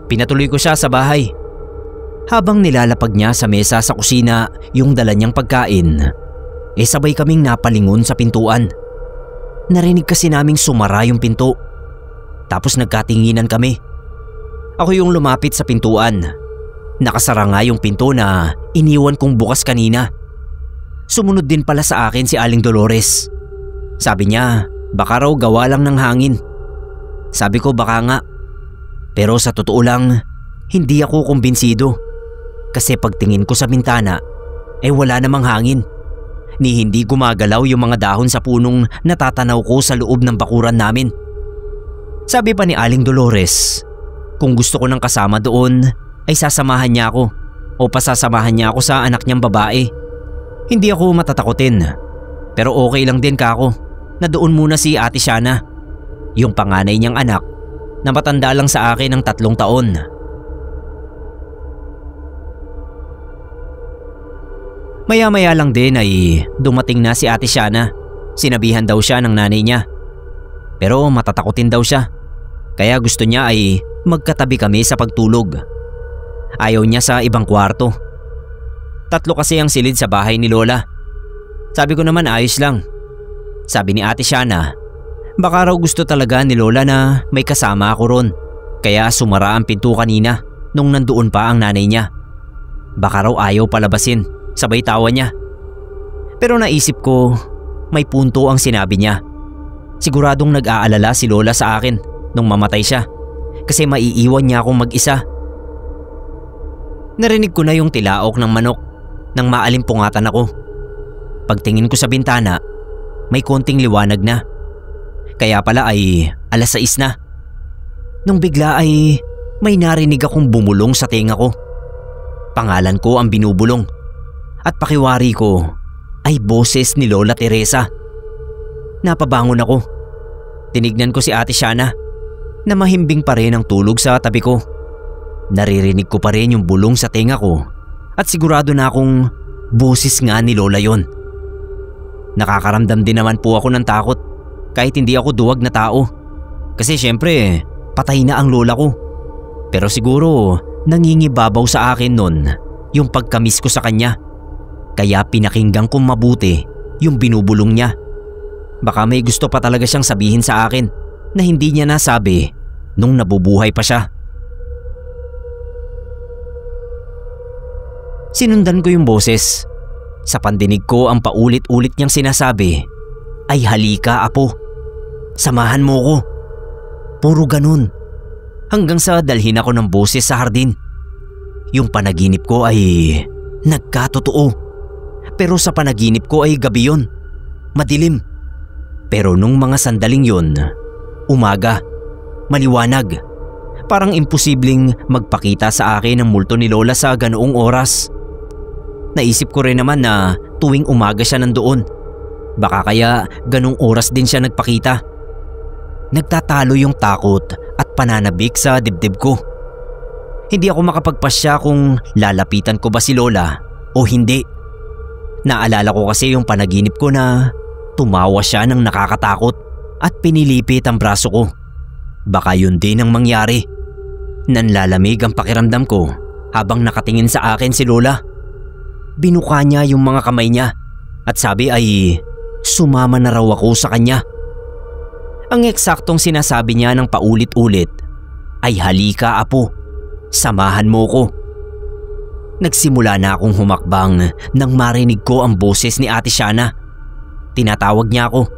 Pinatuloy ko siya sa bahay. Habang nilalapag niya sa mesa sa kusina yung dala niyang pagkain, sabay kaming napalingon sa pintuan. Narinig kasi naming sumara yung pinto. Tapos nagkatinginan kami. Ako yung lumapit sa pintuan. Nakasara nga yung pinto na iniwan kong bukas kanina. Sumunod din pala sa akin si Aling Dolores. Sabi niya, baka raw gawa lang ng hangin. Sabi ko baka nga. Pero sa totoo lang, hindi ako kumbinsido. Kasi pagtingin ko sa bintana, wala namang hangin. Ni hindi gumagalaw yung mga dahon sa punong natatanaw ko sa loob ng bakuran namin. Sabi pa ni Aling Dolores, kung gusto ko ng kasama doon, ay sasamahan niya ako o pasasamahan niya ako sa anak niyang babae. Hindi ako matatakotin. Pero okay lang din kako na doon muna si Ate Shana, yung panganay niyang anak na matanda lang sa akin ng 3 taon. Maya-maya lang din ay dumating na si Ate Shana. Sinabihan daw siya ng nanay niya. Pero matatakotin daw siya. Kaya gusto niya ay magkatabi kami sa pagtulog. Ayaw niya sa ibang kwarto. 3 kasi ang silid sa bahay ni Lola. Sabi ko naman ayos lang. Sabi ni Ate Shana, baka raw gusto talaga ni Lola na may kasama ako ron. Kaya sumara ang pinto kanina nung nandoon pa ang nanay niya. Baka raw ayaw palabasin. Sabay tawa niya. Pero naisip ko, may punto ang sinabi niya. Siguradong nag-aalala si Lola sa akin nung mamatay siya. Kasi maiiwan niya akong mag-isa. Narinig ko na yung tilaok ng manok nang maalimpungatan ako. Pagtingin ko sa bintana, may konting liwanag na. Kaya pala ay 6:00 na. Nung bigla ay may narinig akong bumulong sa tenga ko. Pangalan ko ang binubulong. At pakiwari ko ay boses ni Lola Teresa. Napabangon ako. Tinignan ko si Ate Shana na mahimbing pa rin ang tulog sa tabi ko. Naririnig ko pa rin yung bulong sa tenga ko at sigurado na akong boses nga ni Lola yon. Nakakaramdam din naman po ako ng takot kahit hindi ako duwag na tao. Kasi syempre patay na ang lola ko. Pero siguro nangingibabaw sa akin nun yung pagkamis ko sa kanya. Kaya pinakinggan kong mabuti yung binubulong niya. Baka may gusto pa talaga siyang sabihin sa akin na hindi niya nasabi nung nabubuhay pa siya. Sinundan ko yung boses. Sa pandinig ko ang paulit-ulit niyang sinasabi ay halika apo. Samahan mo ko. Puro ganun. Hanggang sa dalhin ako ng boses sa hardin. Yung panaginip ko ay nagkatotoo. Pero sa panaginip ko ay gabi yun. Madilim. Pero nung mga sandaling yun, umaga, maliwanag. Parang imposibleng magpakita sa akin ang multo ni Lola sa ganoong oras. Naisip ko rin naman na tuwing umaga siya nandoon. Baka kaya ganong oras din siya nagpakita. Nagtatalo yung takot at pananabik sa dibdib ko. Hindi ako makapagpasya kung lalapitan ko ba si Lola o hindi. Naalala ko kasi yung panaginip ko na tumawa siya ng nakakatakot at pinilipit ang braso ko. Baka yun din ang mangyari. Nanlalamig ang pakiramdam ko habang nakatingin sa akin si Lola. Binuka niya yung mga kamay niya at sabi ay sumama na raw ako sa kanya. Ang eksaktong sinasabi niya ng paulit-ulit ay halika apo, samahan mo ko. Nagsimula na akong humakbang nang marinig ko ang boses ni Ate Shana. Tinatawag niya ako.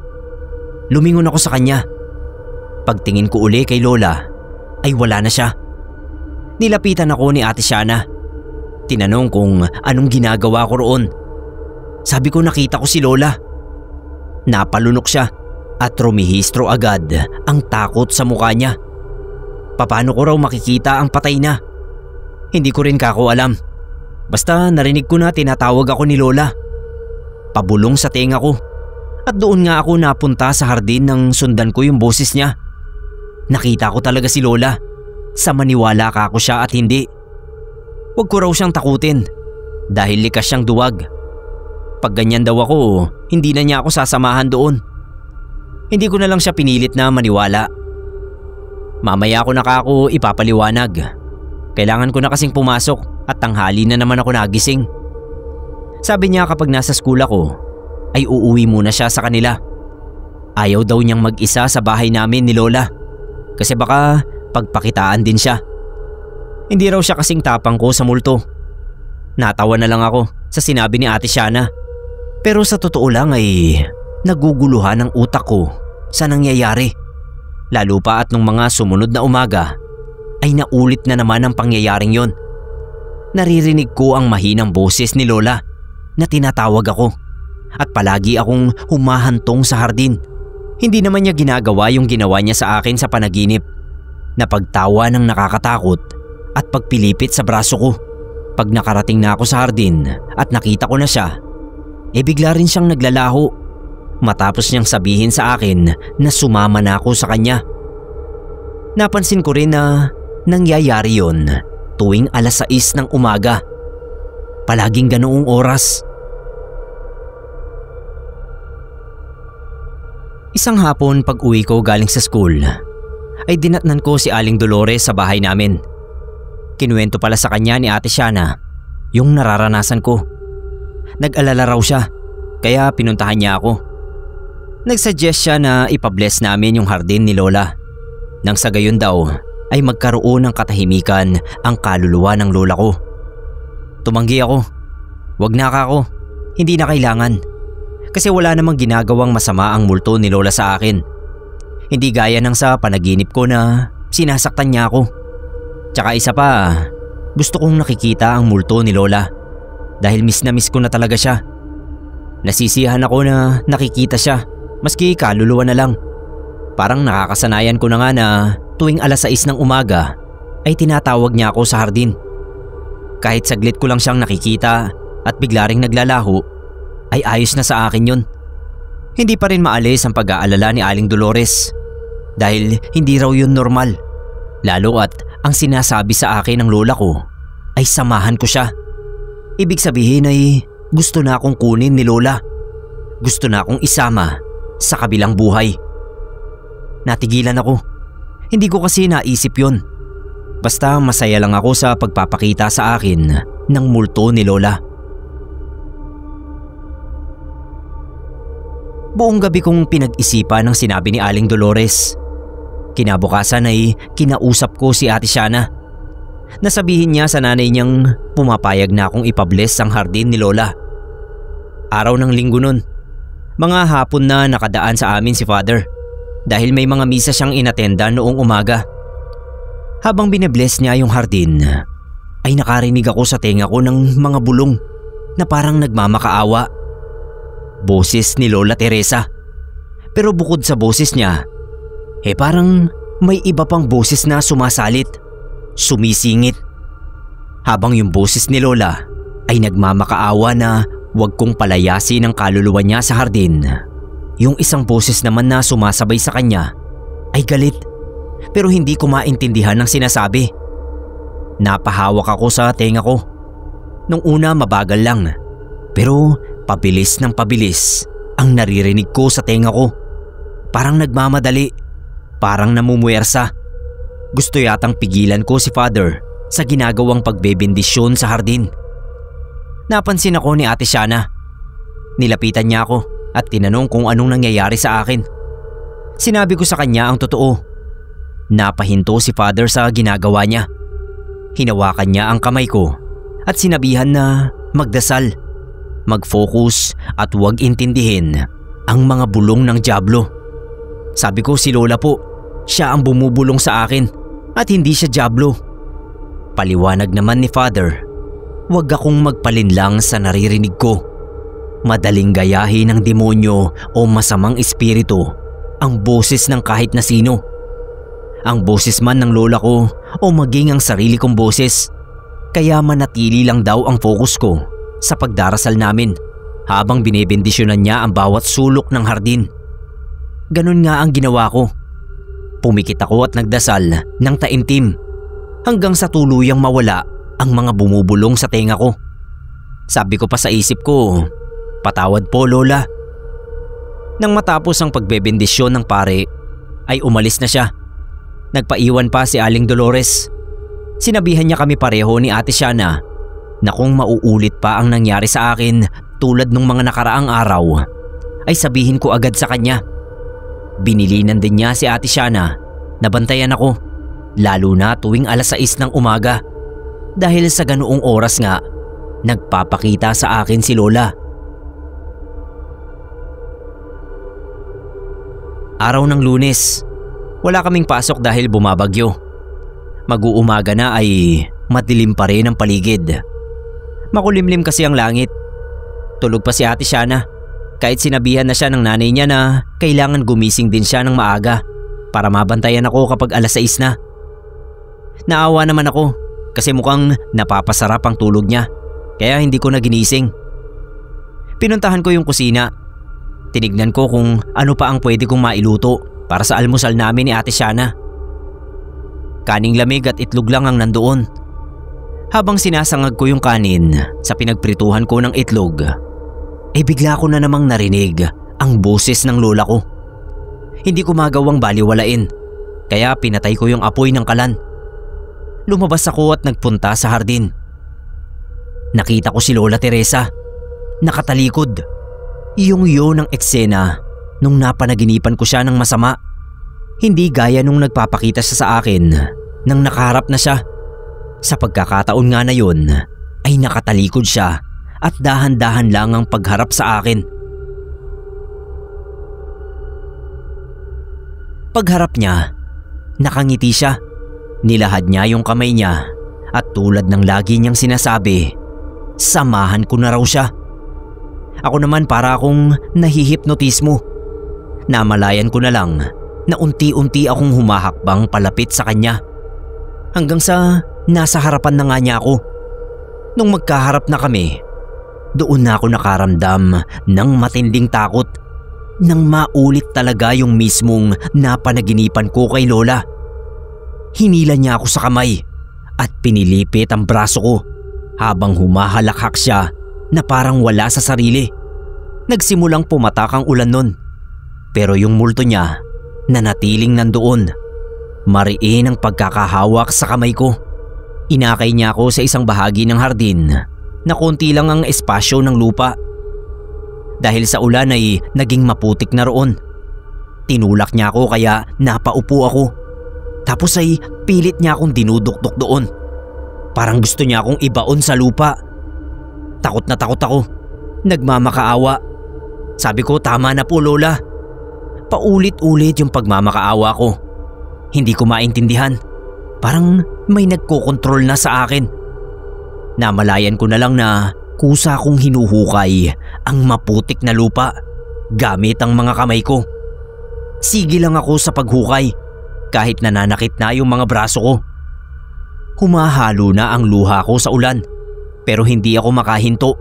Lumingon ako sa kanya. Pagtingin ko uli kay Lola ay wala na siya. Nilapitan ako ni Ate Shana. Tinanong kung anong ginagawa ko roon. Sabi ko nakita ko si Lola. Napalunok siya at rumihistro agad ang takot sa mukha niya. Paano ko raw makikita ang patay na? Hindi ko rin kako alam. Basta narinig ko na tinatawag ako ni Lola. Pabulong sa tenga ko At doon nga ako napunta sa hardin nang sundan ko yung boses niya. Nakita ko talaga si Lola. Sa maniwala ka ako siya at hindi. Huwag ko raw siyang takutin dahil likas siyang duwag. Pag ganyan daw ako, hindi na niya ako sasamahan doon. Hindi ko na lang siya pinilit na maniwala. Mamaya ko na ako ipapaliwanag. Kailangan ko na kasing pumasok at tanghali na naman ako nagising. Sabi niya kapag nasa school ako, ay uuwi muna siya sa kanila. Ayaw daw niyang mag-isa sa bahay namin ni Lola kasi baka pagpakitaan din siya. Hindi raw siya kasing tapang ko sa multo. Natawa na lang ako sa sinabi ni Ate Shana. Pero sa totoo lang ay naguguluhan ang utak ko sa nangyayari. Lalo pa at nung mga sumunod na umaga ay naulit na naman ang pangyayaring yon. Naririnig ko ang mahinang boses ni Lola na tinatawag ako at palagi akong humahantong sa hardin. Hindi naman niya ginagawa yung ginawa niya sa akin sa panaginip na pagtawa ng nakakatakot at pagpilipit sa braso ko. Pag nakarating na ako sa hardin at nakita ko na siya, bigla rin siyang naglalaho matapos niyang sabihin sa akin na sumama na ako sa kanya. Napansin ko rin na nangyayari yon tuwing 6:00 ng umaga. Palaging ganoong oras. Isang hapon pag uwi ko galing sa school, ay dinatnan ko si Aling Dolores sa bahay namin. Kinuwento pala sa kanya ni Ate Shana yung nararanasan ko. Nag-alala raw siya, kaya pinuntahan niya ako. Nagsuggest siya na ipabless namin yung hardin ni Lola. Nang sa gayon daw ay magkaroon ng katahimikan ang kaluluwa ng lola ko. Tumanggi ako. Wag na ako, hindi na kailangan. Kasi wala namang ginagawang masama ang multo ni Lola sa akin. Hindi gaya ng sa panaginip ko na sinasaktan niya ako. Tsaka isa pa, gusto kong nakikita ang multo ni Lola dahil miss na miss ko na talaga siya. Nasisiyahan ako na nakikita siya maski kaluluwa na lang. Parang nakakasanayan ko na nga na tuwing 6:00 ng umaga ay tinatawag niya ako sa hardin. Kahit saglit ko lang siyang nakikita at bigla ring naglalaho, ay ayos na sa akin yun. Hindi pa rin maalis ang pag-aalala ni Aling Dolores dahil hindi raw yun normal. Lalo at ang sinasabi sa akin ng lola ko ay samahan ko siya. Ibig sabihin ay gusto na akong kunin ni Lola. Gusto na akong isama sa kabilang buhay. Natigilan ako. Hindi ko kasi naisip yun. Basta masaya lang ako sa pagpapakita sa akin ng multo ni Lola. Buong gabi kong pinag-isipan ang sinabi ni Aling Dolores. Kinabukasan ay kinausap ko si Ate Shana. Nasabihin niya sa nanay niyang pumapayag na akong ipabless ang hardin ni Lola. Araw ng linggo nun. Mga hapon na nakadaan sa amin si Father dahil may mga misa siyang inatenda noong umaga. Habang binabless niya yung hardin, ay nakarinig ako sa tenga ko ng mga bulong na parang nagmamakaawa. Boses ni Lola Teresa. Pero bukod sa boses niya, parang may iba pang boses na sumasalit, sumisingit. Habang yung boses ni Lola ay nagmamakaawa na wag kong palayasin ang kaluluwa niya sa hardin. Yung isang boses naman na sumasabay sa kanya ay galit, pero hindi ko maintindihan ang sinasabi. Napahawak ako sa tenga ko. Nung una mabagal lang, pero pabilis ng pabilis ang naririnig ko sa tenga ko. Parang nagmamadali, parang namumuwersa. Gusto yatang pigilan ko si Father sa ginagawang pagbebendisyon sa hardin. Napansin ako ni Ate Shana. Nilapitan niya ako at tinanong kung anong nangyayari sa akin. Sinabi ko sa kanya ang totoo. Napahinto si Father sa ginagawa niya. Hinawakan niya ang kamay ko at sinabihan na magdasal, mag-focus at huwag intindihin ang mga bulong ng dyablo. Sabi ko si Lola po, siya ang bumubulong sa akin at hindi siya dyablo. Paliwanag naman ni Father, huwag akong magpalinlang sa naririnig ko. Madaling gayahin ng demonyo o masamang espiritu ang boses ng kahit na sino. Ang boses man ng lola ko o maging ang sarili kong boses. Kaya manatili lang daw ang focus ko sa pagdarasal namin habang binibendisyonan niya ang bawat sulok ng hardin. Ganun nga ang ginawa ko. Pumikit ako at nagdasal ng taimtim hanggang sa tuluyang mawala ang mga bumubulong sa tenga ko. Sabi ko pa sa isip ko, "Patawad po, Lola." Nang matapos ang pagbebendisyon ng pare, ay umalis na siya. Nagpaiwan pa si Aling Dolores. Sinabihan niya kami pareho ni Ate Shana na kung mauulit pa ang nangyari sa akin tulad ng mga nakaraang araw, ay sabihin ko agad sa kanya. Binilinan din niya si Ate Shana na bantayan ako, lalo na tuwing alas 6 ng umaga, dahil sa ganoong oras nga nagpapakita sa akin si Lola. Araw ng Lunes, wala kaming pasok dahil bumabagyo. Mag-uumaga na ay madilim pa rin ang paligid. Makulimlim kasi ang langit. Tulog pa si Ate Shana, kahit sinabihan na siya ng nanay niya na kailangan gumising din siya ng maaga para mabantayan ako kapag alas 6 na. Naawa naman ako kasi mukhang napapasarap ang tulog niya, kaya hindi ko na ginising. Pinuntahan ko yung kusina. Tinignan ko kung ano pa ang pwede kong mailuto para sa almusal namin ni Ate Shana. Kaning lamig at itlog lang ang nandoon. Habang sinasangag ko yung kanin sa pinagprituhan ko ng itlog, ay bigla ko na namang narinig ang boses ng lola ko. Hindi ko magawang baliwalain, kaya pinatay ko yung apoy ng kalan. Lumabas ako at nagpunta sa hardin. Nakita ko si Lola Teresa, nakatalikod. Iyong-iyo ng eksena nung napanaginipan ko siya ng masama. Hindi gaya nung nagpapakita siya sa akin nang nakaharap na siya. Sa pagkakataon nga na yun ay nakatalikod siya at dahan-dahan lang ang pagharap sa akin. Pagharap niya, nakangiti siya. Nilahad niya yung kamay niya at tulad ng lagi niyang sinasabi, samahan ko na raw siya. Ako naman para akong nahihipnotismo. Namalayan ko na lang na unti-unti akong humahakbang palapit sa kanya. Hanggang sa nasa harapan na nga niya ako. Nung magkaharap na kami, doon na ako nakaramdam ng matinding takot nang maulit talaga yung mismong napanaginipan ko kay Lola. Hinila niya ako sa kamay at pinilipit ang braso ko habang humahalakhak siya na parang wala sa sarili. Nagsimulang pumatak ang ulan nun, pero yung multo niya nanatiling nandoon. Mariin ang pagkakahawak sa kamay ko. Inakay niya ako sa isang bahagi ng hardin na konti lang ang espasyo ng lupa. Dahil sa ulan ay naging maputik na roon. Tinulak niya ako kaya napaupo ako. Tapos ay pilit niya akong dinudukdok doon. Parang gusto niya akong ibaon sa lupa. Takot na takot ako. Nagmamakaawa. Sabi ko, tama na po Lola. Paulit-ulit yung pagmamakaawa ko. Hindi ko maintindihan. Parang may nagkokontrol na sa akin. Namalayan ko na lang na kusa kong hinuhukay ang maputik na lupa gamit ang mga kamay ko. Sige lang ako sa paghukay kahit nananakit na yung mga braso ko. Humahalo na ang luha ko sa ulan pero hindi ako makahinto.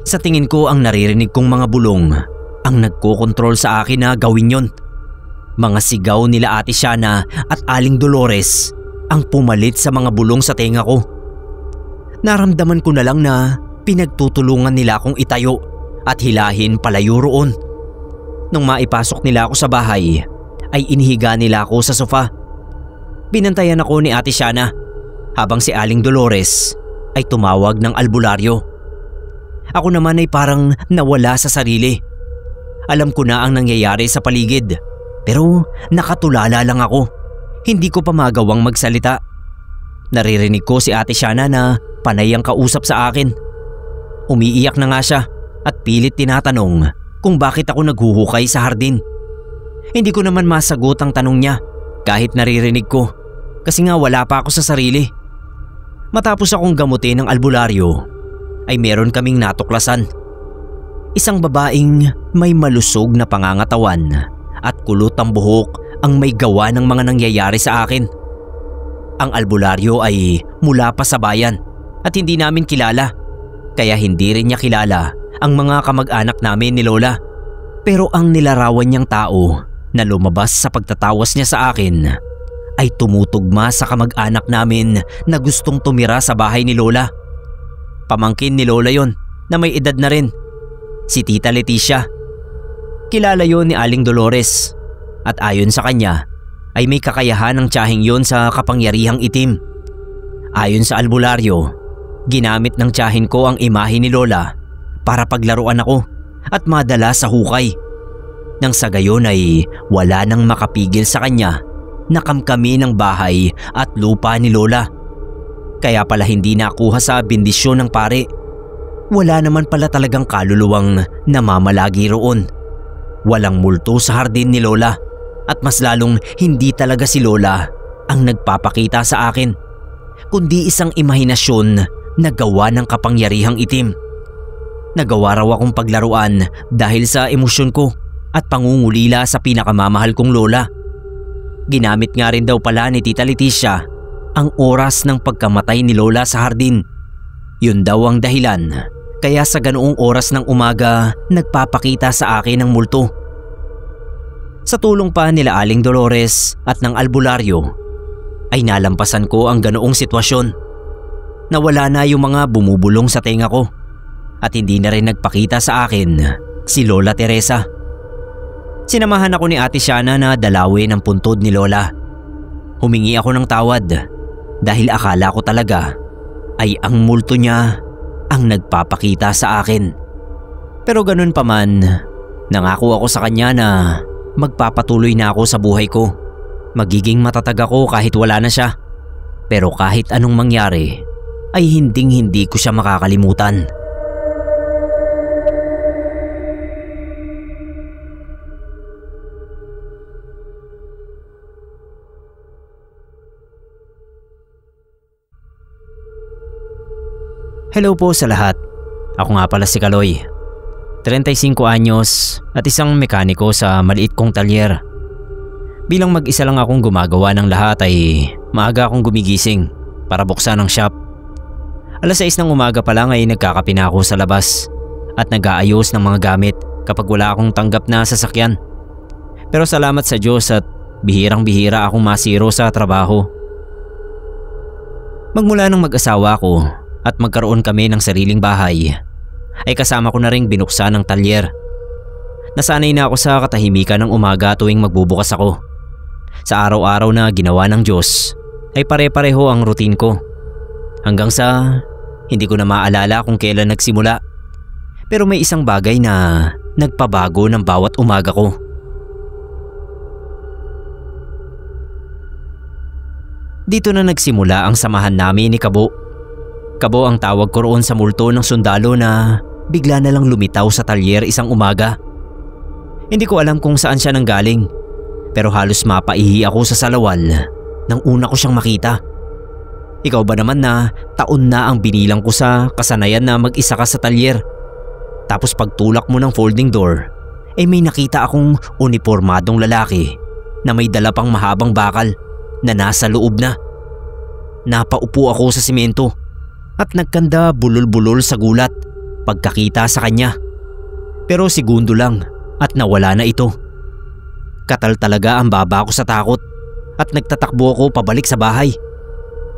Sa tingin ko ang naririnig kong mga bulong ang nagkokontrol sa akin na gawin yon. Mga sigaw nila Ate Shana at Aling Dolores ang pumalit sa mga bulong sa tenga ko. Naramdaman ko na lang na pinagtutulungan nila akong itayo at hilahin palayo roon. Nung maipasok nila ako sa bahay, ay inihiga nila ako sa sofa. Binantayan ako ni Ate Shana habang si Aling Dolores ay tumawag ng albularyo. Ako naman ay parang nawala sa sarili. Alam ko na ang nangyayari sa paligid pero nakatulala lang ako. Hindi ko pa magawang magsalita. Naririnig ko si Ate Shana na panay ang kausap sa akin. Umiiyak na nga siya at pilit tinatanong kung bakit ako naghuhukay sa hardin. Hindi ko naman masagot ang tanong niya kahit naririnig ko kasi nga wala pa ako sa sarili. Matapos akong gamutin ng albularyo ay meron kaming natuklasan. Isang babaeng may malusog na pangangatawan at kulot ang buhok ang may gawa ng mga nangyayari sa akin. Ang albularyo ay mula pa sa bayan at hindi namin kilala, kaya hindi rin niya kilala ang mga kamag-anak namin ni Lola. Pero ang nilarawan niyang tao na lumabas sa pagtatawas niya sa akin ay tumutugma sa kamag-anak namin na gustong tumira sa bahay ni Lola. Pamangkin ni Lola yon na may edad na rin, si Tita Leticia. Kilala yon ni Aling Dolores at ayon sa kanya ay may kakayahan ng tiyahing yon sa kapangyarihang itim. Ayon sa albularyo, ginamit ng tiyahin ko ang imahe ni Lola para paglaruan ako at madala sa hukay. Nang sa gayon ay wala nang makapigil sa kanya na kamkami ng bahay at lupa ni Lola. Kaya pala hindi nakuha sa bendisyon ng pare. Wala naman pala talagang kaluluwang namamalagi roon. Walang multo sa hardin ni Lola at mas lalong hindi talaga si Lola ang nagpapakita sa akin, kundi isang imahinasyon na gawa ng kapangyarihang itim. Nagawa raw akong paglaruan dahil sa emosyon ko at pangungulila sa pinakamamahal kong Lola. Ginamit nga rin daw pala ni Tita Leticia ang oras ng pagkamatay ni Lola sa hardin. Yun daw ang dahilan kaya sa ganoong oras ng umaga nagpapakita sa akin ng multo. Sa tulong pa nila Aling Dolores at ng albularyo ay nalampasan ko ang ganoong sitwasyon. Nawala na yung mga bumubulong sa tenga ko at hindi na rin nagpakita sa akin si Lola Teresa. Sinamahan ako ni Ate Shana na dalawin ang puntod ni Lola. Humingi ako ng tawad dahil akala ko talaga ay ang multo niya ang nagpapakita sa akin. Pero ganun pa man, nangako ako sa kanya na magpapatuloy na ako sa buhay ko. Magiging matatag ako kahit wala na siya. Pero kahit anong mangyari ay hinding-hindi ko siya makakalimutan. Hello po sa lahat. Ako nga pala si Kaloy. 35 anyos at isang mekaniko sa maliit kong talyer. Bilang mag-isa lang akong gumagawa ng lahat ay maaga akong gumigising para buksan ang shop. Alas 6 ng umaga pa lang ay nagkakape na ako sa labas at nag-aayos ng mga gamit kapag wala akong tanggap na sasakyan. Pero salamat sa Diyos at bihirang-bihira akong masiro sa trabaho. Magmula ng mag-asawa ko at magkaroon kami ng sariling bahay ay kasama ko na ring binuksan ng talyer. Nasanay na ako sa katahimikan ng umaga tuwing magbubukas ako. Sa araw-araw na ginawa ng Diyos ay pare-pareho ang routine ko. Hanggang sa hindi ko na maalala kung kailan nagsimula. Pero may isang bagay na nagpabago ng bawat umaga ko. Dito na nagsimula ang samahan namin ni Kabo. Kabo ang tawag ko roon sa multo ng sundalo na bigla na lang lumitaw sa talyer isang umaga. Hindi ko alam kung saan siya nanggaling, pero halos mapaihi ako sa salawal nang una ko siyang makita. Ikaw ba naman na taon na ang binilang ko sa kasanayan na mag-isa ka sa talyer? Tapos pagtulak mo ng folding door, may nakita akong unipormadong lalaki na may dala pang mahabang bakal na nasa loob na. Napaupo ako sa simento at nagkanda bulol-bulol sa gulat pagkakita sa kanya. Pero segundo lang at nawala na ito. Katal talaga ang baba ko sa takot at nagtatakbo ako pabalik sa bahay.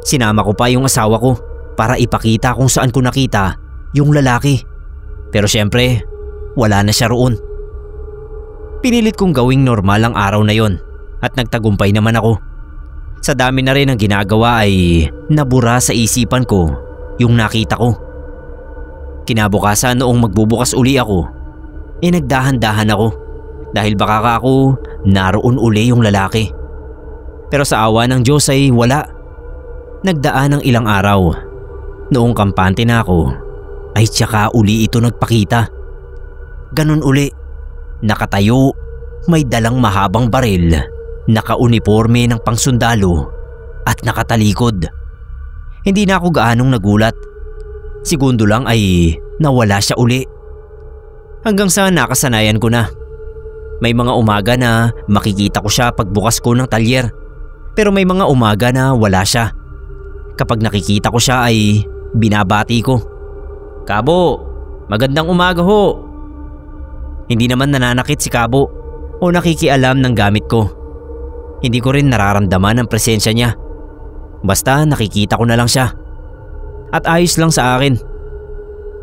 Sinama ko pa yung asawa ko para ipakita kung saan ko nakita yung lalaki. Pero syempre, wala na siya roon. Pinilit kong gawing normal ang araw na yon at nagtagumpay naman ako. Sa dami na rin ang ginagawa ay nabura sa isipan ko yung nakita ko. Kinabukasan noong magbubukas uli ako, nagdahan-dahan ako dahil baka ka ako naroon uli yung lalaki. Pero sa awa ng Diyos ay wala. Nagdaan ng ilang araw. Noong kampante na ako ay tsaka uli ito nagpakita. Ganun uli. Nakatayo, may dalang mahabang baril, naka-uniforme ng pangsundalo at nakatalikod. Hindi na ako gaanong nagulat. Segundo lang ay nawala siya uli. Hanggang sa nakasanayan ko na. May mga umaga na makikita ko siya pagbukas ko ng talyer. Pero may mga umaga na wala siya. Kapag nakikita ko siya ay binabati ko. "Kabo, Magandang umaga ho. Hindi naman nananakit si Kabo o nakikialam ng gamit ko. Hindi ko rin nararamdaman ang presensya niya. Basta nakikita ko na lang siya. At ayos lang sa akin.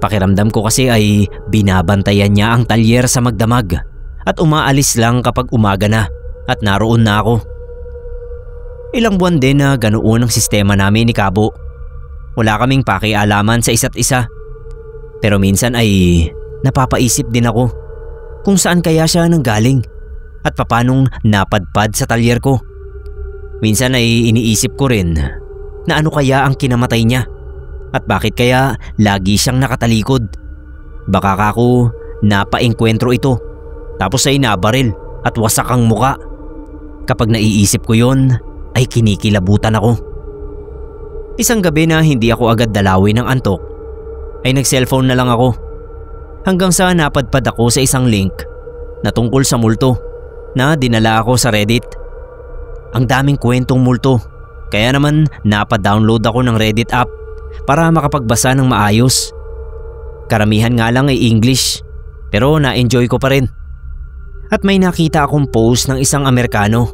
Pakiramdam ko kasi ay binabantayan niya ang talyer sa magdamag at umaalis lang kapag umaga na at naroon na ako. Ilang buwan din na ganoon ang sistema namin ni Kabo. Wala kaming pakialaman sa isa't isa. Pero minsan ay napapaisip din ako kung saan kaya siya nanggaling at papanong napadpad sa talyer ko. Minsan ay iniisip ko rin na ano kaya ang kinamatay niya at bakit kaya lagi siyang nakatalikod. Baka ako napaengkwentro ito tapos ay nabaril at wasak ang muka. Kapag naiisip ko yon ay kinikilabutan ako. Isang gabi na hindi ako agad dalawin ng antok ay nag-cellphone na lang ako hanggang sa napadpad ako sa isang link na tungkol sa multo na dinala ako sa Reddit. Ang daming kwentong multo kaya naman napadownload ako ng Reddit app para makapagbasa ng maayos. Karamihan nga lang ay English pero na-enjoy ko pa rin. At may nakita akong post ng isang Amerikano.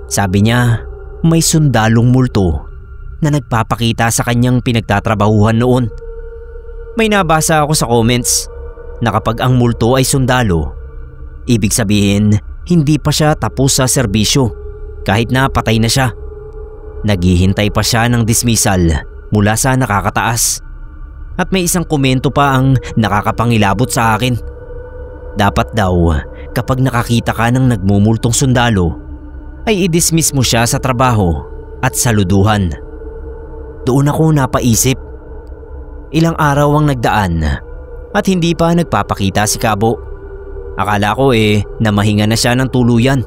Sabi niya may sundalong multo na nagpapakita sa kanyang pinagtatrabahuhan noon. May nabasa ako sa comments na kapag ang multo ay sundalo, ibig sabihin hindi pa siya tapos sa serbisyo kahit na patay na siya. Naghihintay pa siya ng dismissal mula sa nakakataas. At may isang komento pa ang nakakapangilabot sa akin. Dapat daw kapag nakakita ka ng nagmumultong sundalo ay i-dismiss mo siya sa trabaho at saluduhan. Doon ako napaisip. Ilang araw ang nagdaan at hindi pa nagpapakita si Kabo. Akala ko namahinga na siya ng tuluyan.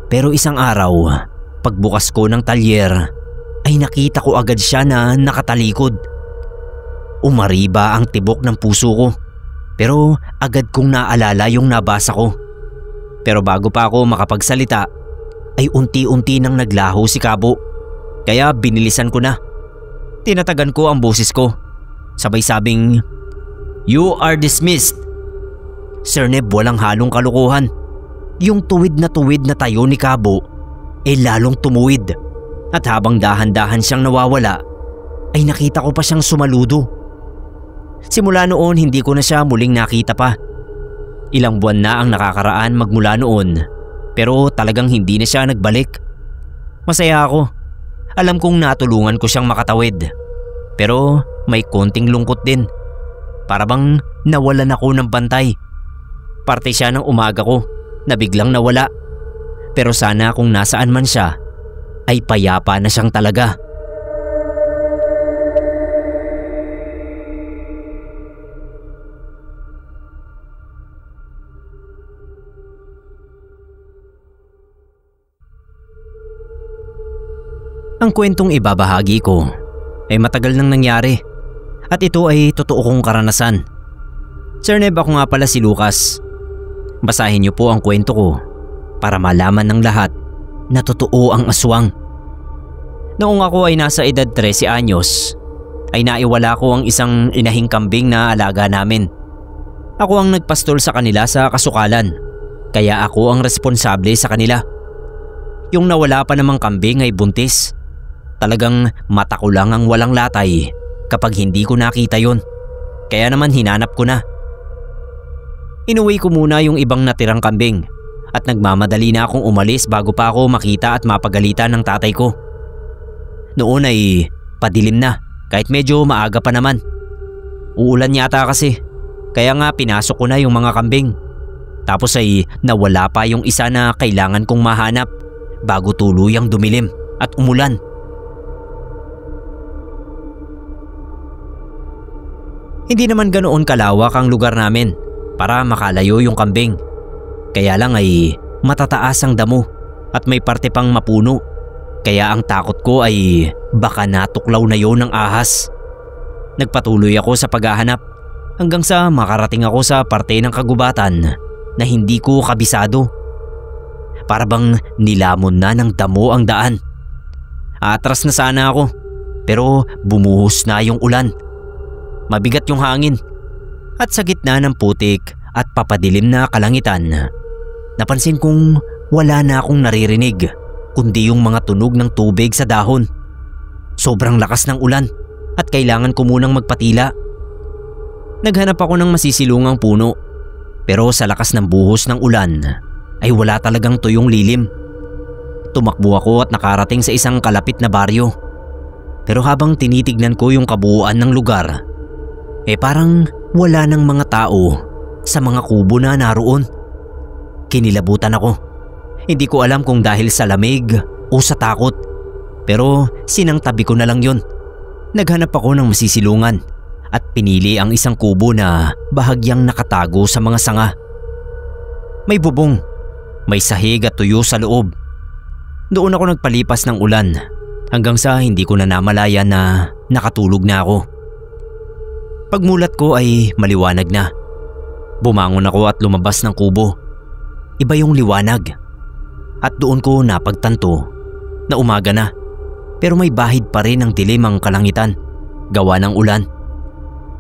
Pero isang araw, pagbukas ko ng talyer ay nakita ko agad siya na nakatalikod. Umariba ang tibok ng puso ko pero agad kong naalala yung nabasa ko. Pero bago pa ako makapagsalita ay unti-unti nang naglaho si Kabo kaya binilisan ko na. Tinatagan ko ang boses ko. Sabay sabing, "You are dismissed." Sir Neb, walang halong kalukuhan. Yung tuwid na tayo ni Kabo lalong tumuwid. At habang dahan-dahan siyang nawawala ay nakita ko pa siyang sumaludo. Simula noon hindi ko na siya muling nakita pa. Ilang buwan na ang nakakaraan magmula noon pero talagang hindi na siya nagbalik. Masaya ako. Alam kong natulungan ko siyang makatawid. Pero may konting lungkot din. Para bang nawalan ako ng bantay. Parte siya ng umaga ko na biglang nawala. Pero sana kung nasaan man siya ay payapa na siyang talaga. Ang kwentong ibabahagi ko ay matagal nang nangyari at ito ay totoo kong karanasan. Sir Neb, ako nga pala si Lucas. Basahin niyo po ang kwento ko para malaman ng lahat na totoo ang aswang. Noong ako ay nasa edad 13 anyos ay naiwala ko ang isang inahing kambing na alaga namin. Ako ang nagpastol sa kanila sa kasukalan kaya ako ang responsable sa kanila. Yung nawala pa namang kambing ay buntis. Talagang mata ko lang ang walang latay kapag hindi ko nakita yon. Kaya naman hinanap ko na. Inuwi ko muna yung ibang natirang kambing at nagmamadali na akong umalis bago pa ako makita at mapagalitan ng tatay ko. Noon ay padilim na kahit medyo maaga pa naman. Uulan yata kasi kaya nga pinasok ko na yung mga kambing. Tapos ay nawala pa yung isa na kailangan kong mahanap bago tuluyang dumilim at umulan. Hindi naman ganoon kalawak ang lugar namin para makalayo yung kambing. Kaya lang ay matataas ang damo at may parte pang mapuno. Kaya ang takot ko ay baka natuklaw na yon ng ahas. Nagpatuloy ako sa paghahanap hanggang sa makarating ako sa parte ng kagubatan na hindi ko kabisado. Para bang nilamon na ng damo ang daan. Atras na sana ako pero bumuhos na yung ulan. Mabigat yung hangin At sa gitna ng putik at papadilim na kalangitan, napansin kong wala na akong naririnig kundi yung mga tunog ng tubig sa dahon. Sobrang lakas ng ulan at kailangan ko munang magpatila. Naghanap ako ng masisilungang puno, pero sa lakas ng buhos ng ulan ay wala talagang tuyong lilim. Tumakbo ako at nakarating sa isang kalapit na baryo. Pero habang tinitignan ko yung kabuuan ng lugar, parang wala ng mga tao sa mga kubo na naroon. Kinilabutan ako. Hindi ko alam kung dahil sa lamig o sa takot, pero sinangtabi ko na lang yun. Naghanap ako ng masisilungan at pinili ang isang kubo na bahagyang nakatago sa mga sanga. May bubong, may sahig at tuyo sa loob. Doon ako nagpalipas ng ulan hanggang sa hindi ko na namalayan na nakatulog na ako. Pagmulat ko ay maliwanag na. Bumangon ako at lumabas ng kubo. Iba yung liwanag. At doon ko napagtanto na umaga na, pero may bahid pa rin ang dilim ang kalangitan gawa ng ulan.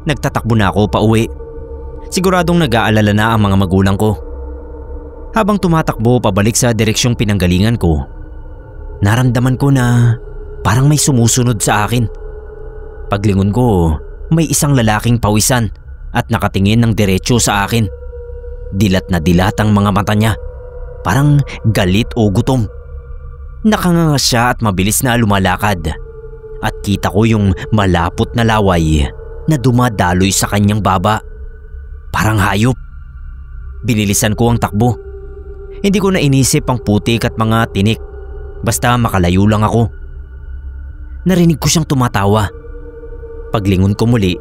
Nagtatakbo na ako pauwi. Siguradong nag-aalala na ang mga magulang ko. Habang tumatakbo pabalik sa direksyong pinanggalingan ko, naramdaman ko na parang may sumusunod sa akin. Paglingon ko, may isang lalaking pawisan at nakatingin ng diretsyo sa akin. Dilat na dilat ang mga mata niya, parang galit o gutom. Nakanganga siya at mabilis na lumalakad. At kita ko yung malapot na laway na dumadaloy sa kanyang baba. Parang hayop. Binilisan ko ang takbo. Hindi ko na inisip ang putik at mga tinik. Basta makalayo lang ako. Narinig ko siyang tumatawa. Paglingon ko muli,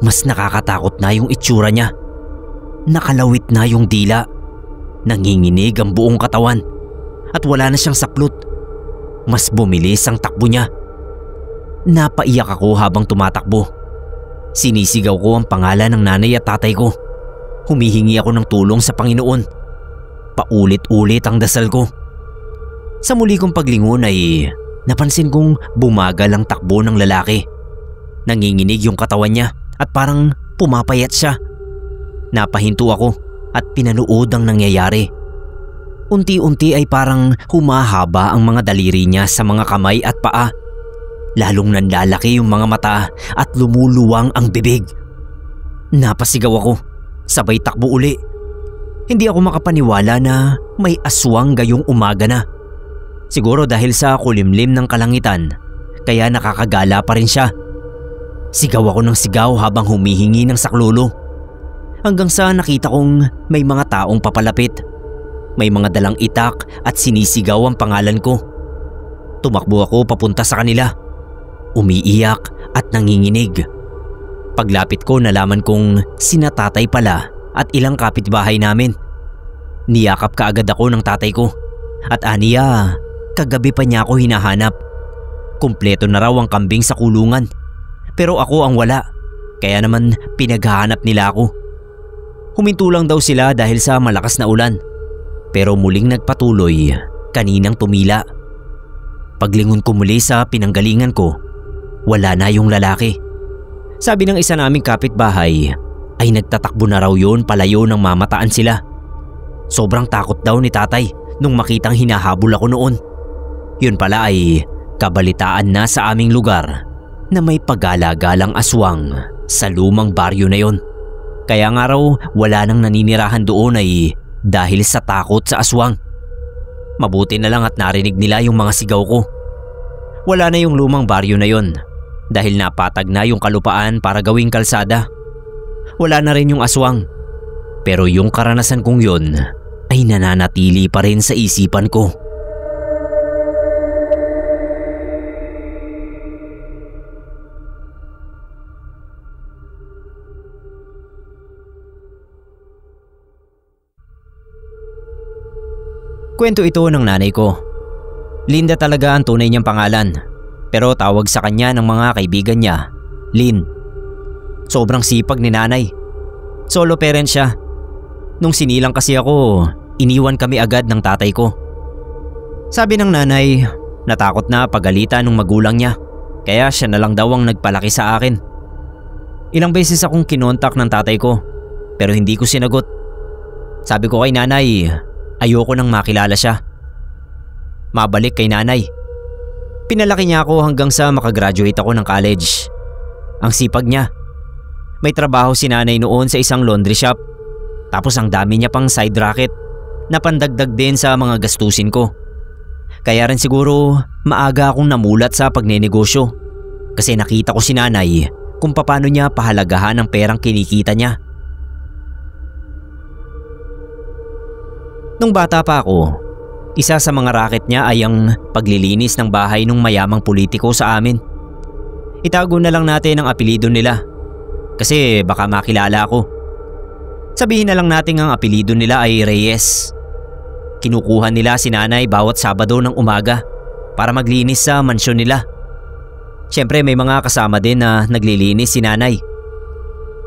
mas nakakatakot na yung itsura niya. Nakalawit na yung dila. Nanginginig ang buong katawan. At wala na siyang saplot. Mas bumilis ang takbo niya. Napaiyak ako habang tumatakbo. Sinisigaw ko ang pangalan ng nanay at tatay ko. Humihingi ako ng tulong sa Panginoon. Paulit-ulit ang dasal ko. Sa muli kong paglingon ay napansin kong bumagal ang takbo ng lalaki. Nanginginig yung katawan niya at parang pumapayat siya. Napahinto ako at pinanood ang nangyayari. Unti-unti ay parang humahaba ang mga daliri niya sa mga kamay at paa. Lalong nanlalaki yung mga mata at lumuluwang ang bibig. Napasigaw ako, sabay takbo uli. Hindi ako makapaniwala na may aswang gayong umaga na. Siguro dahil sa kulimlim ng kalangitan, kaya nakakagala pa rin siya. Sigaw ako ng sigaw habang humihingi ng saklolo. Hanggang sa nakita kong may mga taong papalapit. May mga dalang itak at sinisigaw ang pangalan ko. Tumakbo ako papunta sa kanila. Umiiyak at nanginginig. Paglapit ko nalaman kong sina tatay pala at ilang kapitbahay namin. Niyakap kaagad ako ng tatay ko. At aniya, kagabi pa niya ako hinahanap. Kumpleto na raw ang kambing sa kulungan. Pero ako ang wala. Kaya naman pinaghahanap nila ako. Huminto lang daw sila dahil sa malakas na ulan. Pero muling nagpatuloy kaninang tumila. Paglingon ko muli sa pinanggalingan ko, wala na yung lalaki. Sabi ng isa naming kapitbahay ay nagtatakbo na raw yun palayo nang mamataan sila. Sobrang takot daw ni tatay nung makitang hinahabol ako noon. Yun pala ay kabalitaan na sa aming lugar na may pagala-galang aswang sa lumang baryo na yon. Kaya nga raw wala nang naninirahan doon ay dahil sa takot sa aswang. Mabuti na lang at narinig nila yung mga sigaw ko. Wala na yung lumang baryo na yon dahil napatag na yung kalupaan para gawing kalsada. Wala na rin yung aswang. Pero yung karanasan kong yun ay nananatili pa rin sa isipan ko. Kwento ito ng nanay ko. Linda talaga ang tunay niyang pangalan, pero tawag sa kanya ng mga kaibigan niya, Lynn. Sobrang sipag ni nanay. Solo parent siya. Nung sinilang kasi ako, iniwan kami agad ng tatay ko. Sabi ng nanay, natakot na pagalitan ng magulang niya, kaya siya na lang daw ang nagpalaki sa akin. Ilang beses akong kinontak ng tatay ko pero hindi ko sinagot. Sabi ko kay nanay, ayoko nang makilala siya. Mabalik kay nanay. Pinalaki niya ako hanggang sa makagraduate ako ng college. Ang sipag niya. May trabaho si nanay noon sa isang laundry shop. Tapos ang dami niya pang side racket na pandagdag din sa mga gastusin ko. Kaya rin siguro maaga akong namulat sa pagnenegosyo kasi nakita ko si nanay kung paano niya pahalagahan ang perang kinikita niya. Nung bata pa ako, isa sa mga racket niya ay ang paglilinis ng bahay ng mayamang politiko sa amin. Itago na lang natin ang apelido nila kasi baka makilala ako. Sabihin na lang natin ang apelido nila ay Reyes. Kinukuha nila si nanay bawat Sabado ng umaga para maglinis sa mansyon nila. Siyempre may mga kasama din na naglilinis si nanay.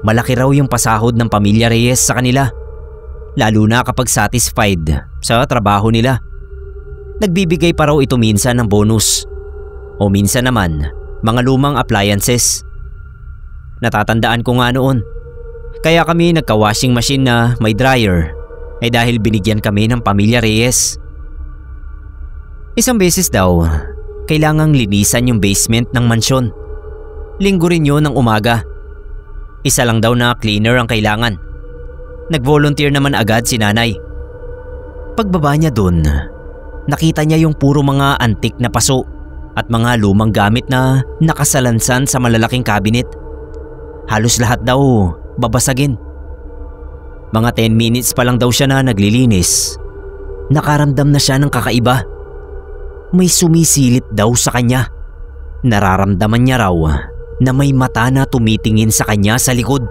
Malaki raw yung pasahod ng pamilya Reyes sa kanila, lalo na kapag satisfied sa trabaho nila. Nagbibigay pa raw ito minsan ng bonus o minsan naman mga lumang appliances. Natatandaan ko nga noon, kaya kami nagka-washing machine na may dryer ay dahil binigyan kami ng pamilya Reyes. Isang beses daw, kailangang linisan yung basement ng mansyon. Linggo rin yun ng umaga. Isa lang daw na cleaner ang kailangan. Nag-volunteer naman agad si nanay. Pagbaba niya dun, nakita niya yung puro mga antik na paso at mga lumang gamit na nakasalansan sa malalaking cabinet. Halos lahat daw babasagin. Mga 10 minutes pa lang daw siya na naglilinis. Nakaramdam na siya ng kakaiba. May sumisilip daw sa kanya. Nararamdaman niya raw na may mata na tumitingin sa kanya sa likod.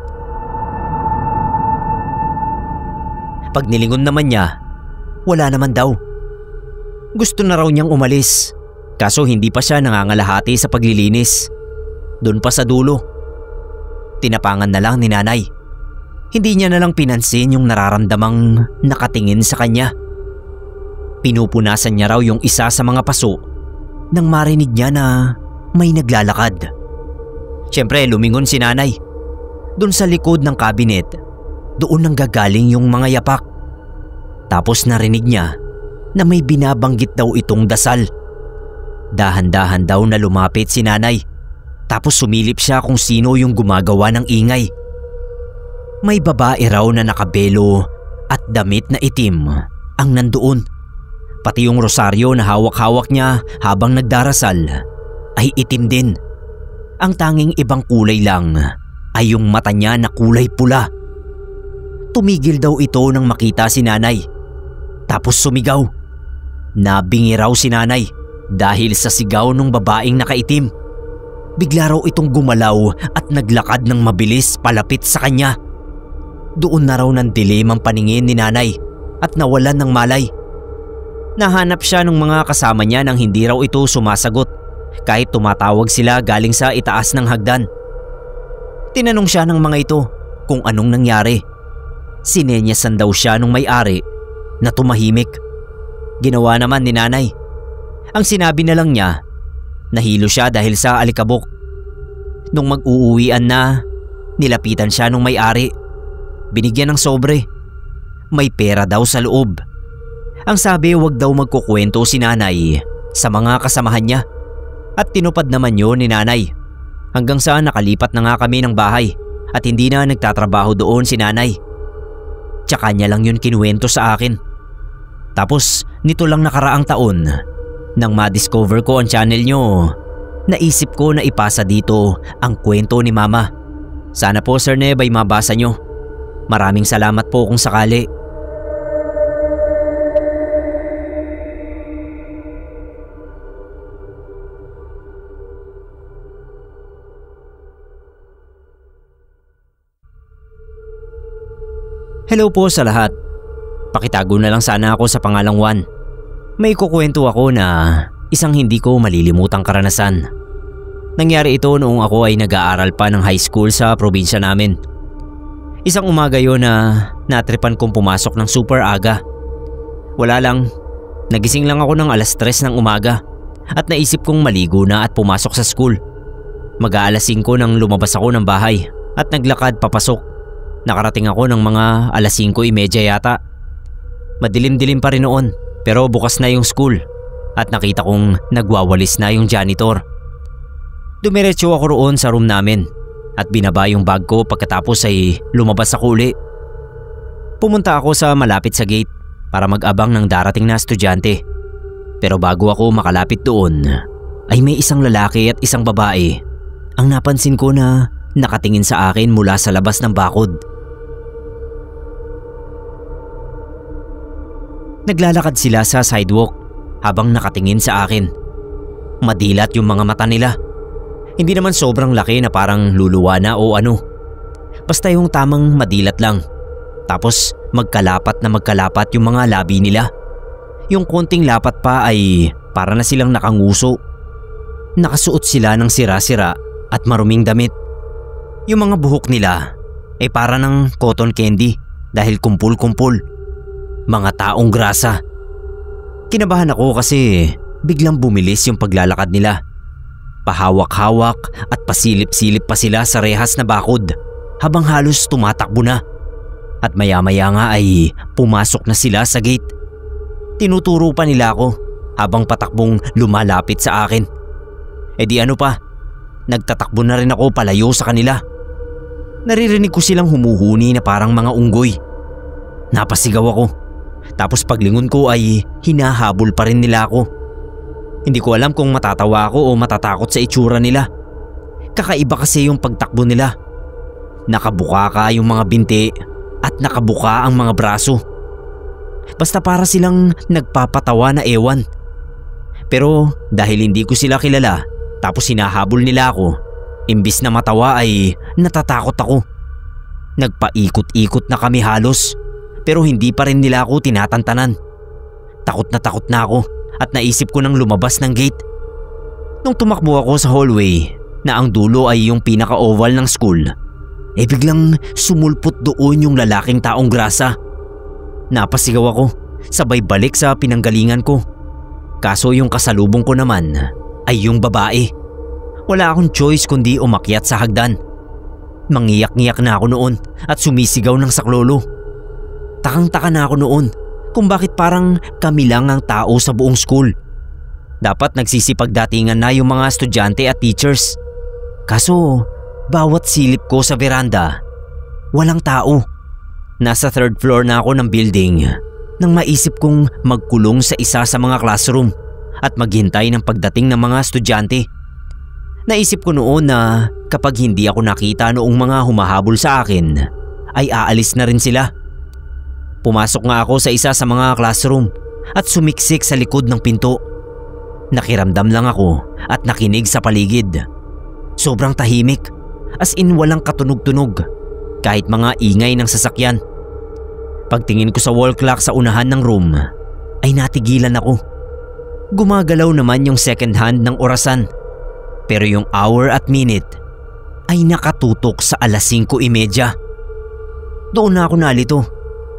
Pag nilingon naman niya, wala naman daw. Gusto na raw niyang umalis, kaso hindi pa siya nangangalahati sa paglilinis. Doon pa sa dulo. Tinapangan na lang ni nanay. Hindi niya na lang pinansin yung nararamdamang nakatingin sa kanya. Pinupunasan niya raw yung isa sa mga paso nang marinig niya na may naglalakad. Siyempre lumingon si nanay. Doon sa likod ng cabinet, doon nang gagaling yung mga yapak. Tapos narinig niya na may binabanggit daw itong dasal. Dahan-dahan daw na lumapit si nanay. Tapos sumilip siya kung sino yung gumagawa ng ingay. May babae raw na nakabelo at damit na itim ang nandoon. Pati yung rosaryo na hawak-hawak niya habang nagdarasal ay itim din. Ang tanging ibang kulay lang ay yung mata niya na kulay pula. Tumigil daw ito nang makita si nanay. Tapos sumigaw. Nabingi raw si nanay dahil sa sigaw ng babaeng nakaitim. Bigla raw itong gumalaw at naglakad ng mabilis palapit sa kanya. Doon na raw ng dilim ang paningin ni nanay at nawalan ng malay. Nahanap siya ng mga kasama niya nang hindi raw ito sumasagot kahit tumatawag sila galing sa itaas ng hagdan. Tinanong siya ng mga ito kung anong nangyari. Sinenyasan daw siya ng may-ari na tumahimik. Ginawa naman ni nanay. Ang sinabi na lang niya, nahilo siya dahil sa alikabok. Nung mag-uuwian na, nilapitan siya ng may-ari. Binigyan ng sobre. May pera daw sa loob. Ang sabi wag daw magkukwento si nanay sa mga kasamahan niya. At tinupad naman yun ni nanay. Hanggang sa nakalipat na nga kami ng bahay at hindi na nagtatrabaho doon si nanay. Tsaka niya lang yun kinuwento sa akin. Tapos nito lang nakaraang taon, nang ma-discover ko ang channel nyo, naisip ko na ipasa dito ang kwento ni mama. Sana po Sir Neb ay mabasa nyo. Maraming salamat po kung sakali. Hello po sa lahat. Pakitago na lang sana ako sa pangalang Juan. May kukwento ako na isang hindi ko malilimutang karanasan. Nangyari ito noong ako ay nag-aaral pa ng high school sa probinsya namin. Isang umaga yun na natripan kong pumasok ng super aga. Wala lang, nagising lang ako ng 3:00 ng umaga at naisip kong maligo na at pumasok sa school. Mag-aalas 5 nang lumabas ako ng bahay at naglakad papasok. Nakarating ako ng mga 5:30 yata. Madilim-dilim pa rin noon pero bukas na yung school at nakita kong nagwawalis na yung janitor. Dumiretso ako roon sa room namin at binaba yung bag ko pagkatapos ay lumabas ako uli. Pumunta ako sa malapit sa gate para mag-abang ng darating na estudyante. Pero bago ako makalapit doon ay may isang lalaki at isang babae ang napansin ko na nakatingin sa akin mula sa labas ng bakod. Naglalakad sila sa sidewalk habang nakatingin sa akin. Madilat yung mga mata nila. Hindi naman sobrang laki na parang luluwa na o ano. Basta yung tamang madilat lang. Tapos magkalapat na magkalapat yung mga labi nila. Yung konting lapat pa ay para na silang nakanguso. Nakasuot sila ng sira-sira at maruming damit. Yung mga buhok nila ay para ng cotton candy dahil kumpul-kumpul. Mga taong grasa. Kinabahan ako kasi biglang bumilis yung paglalakad nila. Pahawak-hawak at pasilip-silip pa sila sa rehas na bakod habang halos tumatakbo na. At maya-maya nga ay pumasok na sila sa gate. Tinuturo pa nila ako habang patakbong lumalapit sa akin. E di ano pa, nagtatakbo na rin ako palayo sa kanila. Naririnig ko silang humuhuni na parang mga unggoy. Napasigaw ako. Tapos paglingon ko ay hinahabol pa rin nila ako. Hindi ko alam kung matatawa ako o matatakot sa itsura nila. Kakaiba kasi yung pagtakbo nila. Nakabuka ka yung mga binti at nakabuka ang mga braso. Basta para silang nagpapatawa na ewan. Pero dahil hindi ko sila kilala tapos hinahabol nila ako, imbis na matawa ay natatakot ako. Nagpaikot-ikot na kami halos pero hindi pa rin nila ako tinatantanan. Takot na ako at naisip ko nang lumabas ng gate. Nung tumakbo ako sa hallway na ang dulo ay yung pinaka-oval ng school, biglang sumulpot doon yung lalaking taong grasa. Napasigaw ako, sabay balik sa pinanggalingan ko. Kaso yung kasalubong ko naman ay yung babae. Wala akong choice kundi umakyat sa hagdan. Mangiyak-ngiyak na ako noon at sumisigaw ng saklolo. Takang-taka na ako noon kung bakit parang kami lang ang tao sa buong school. Dapat nagsisipagdatingan na yung mga estudyante at teachers. Kaso bawat silip ko sa veranda, walang tao. Nasa 3rd floor na ako ng building nang maisip kong magkulong sa isa sa mga classroom at maghintay ng pagdating ng mga estudyante. Naisip ko noon na kapag hindi ako nakita noong mga humahabol sa akin, ay aalis na rin sila. Pumasok nga ako sa isa sa mga classroom at sumiksik sa likod ng pinto. Nakiramdam lang ako at nakinig sa paligid. Sobrang tahimik, as in walang katunog-tunog, kahit mga ingay ng sasakyan. Pagtingin ko sa wall clock sa unahan ng room, ay natigilan ako. Gumagalaw naman yung second hand ng orasan, pero yung hour at minute ay nakatutok sa 5:30. Doon na ako nalito.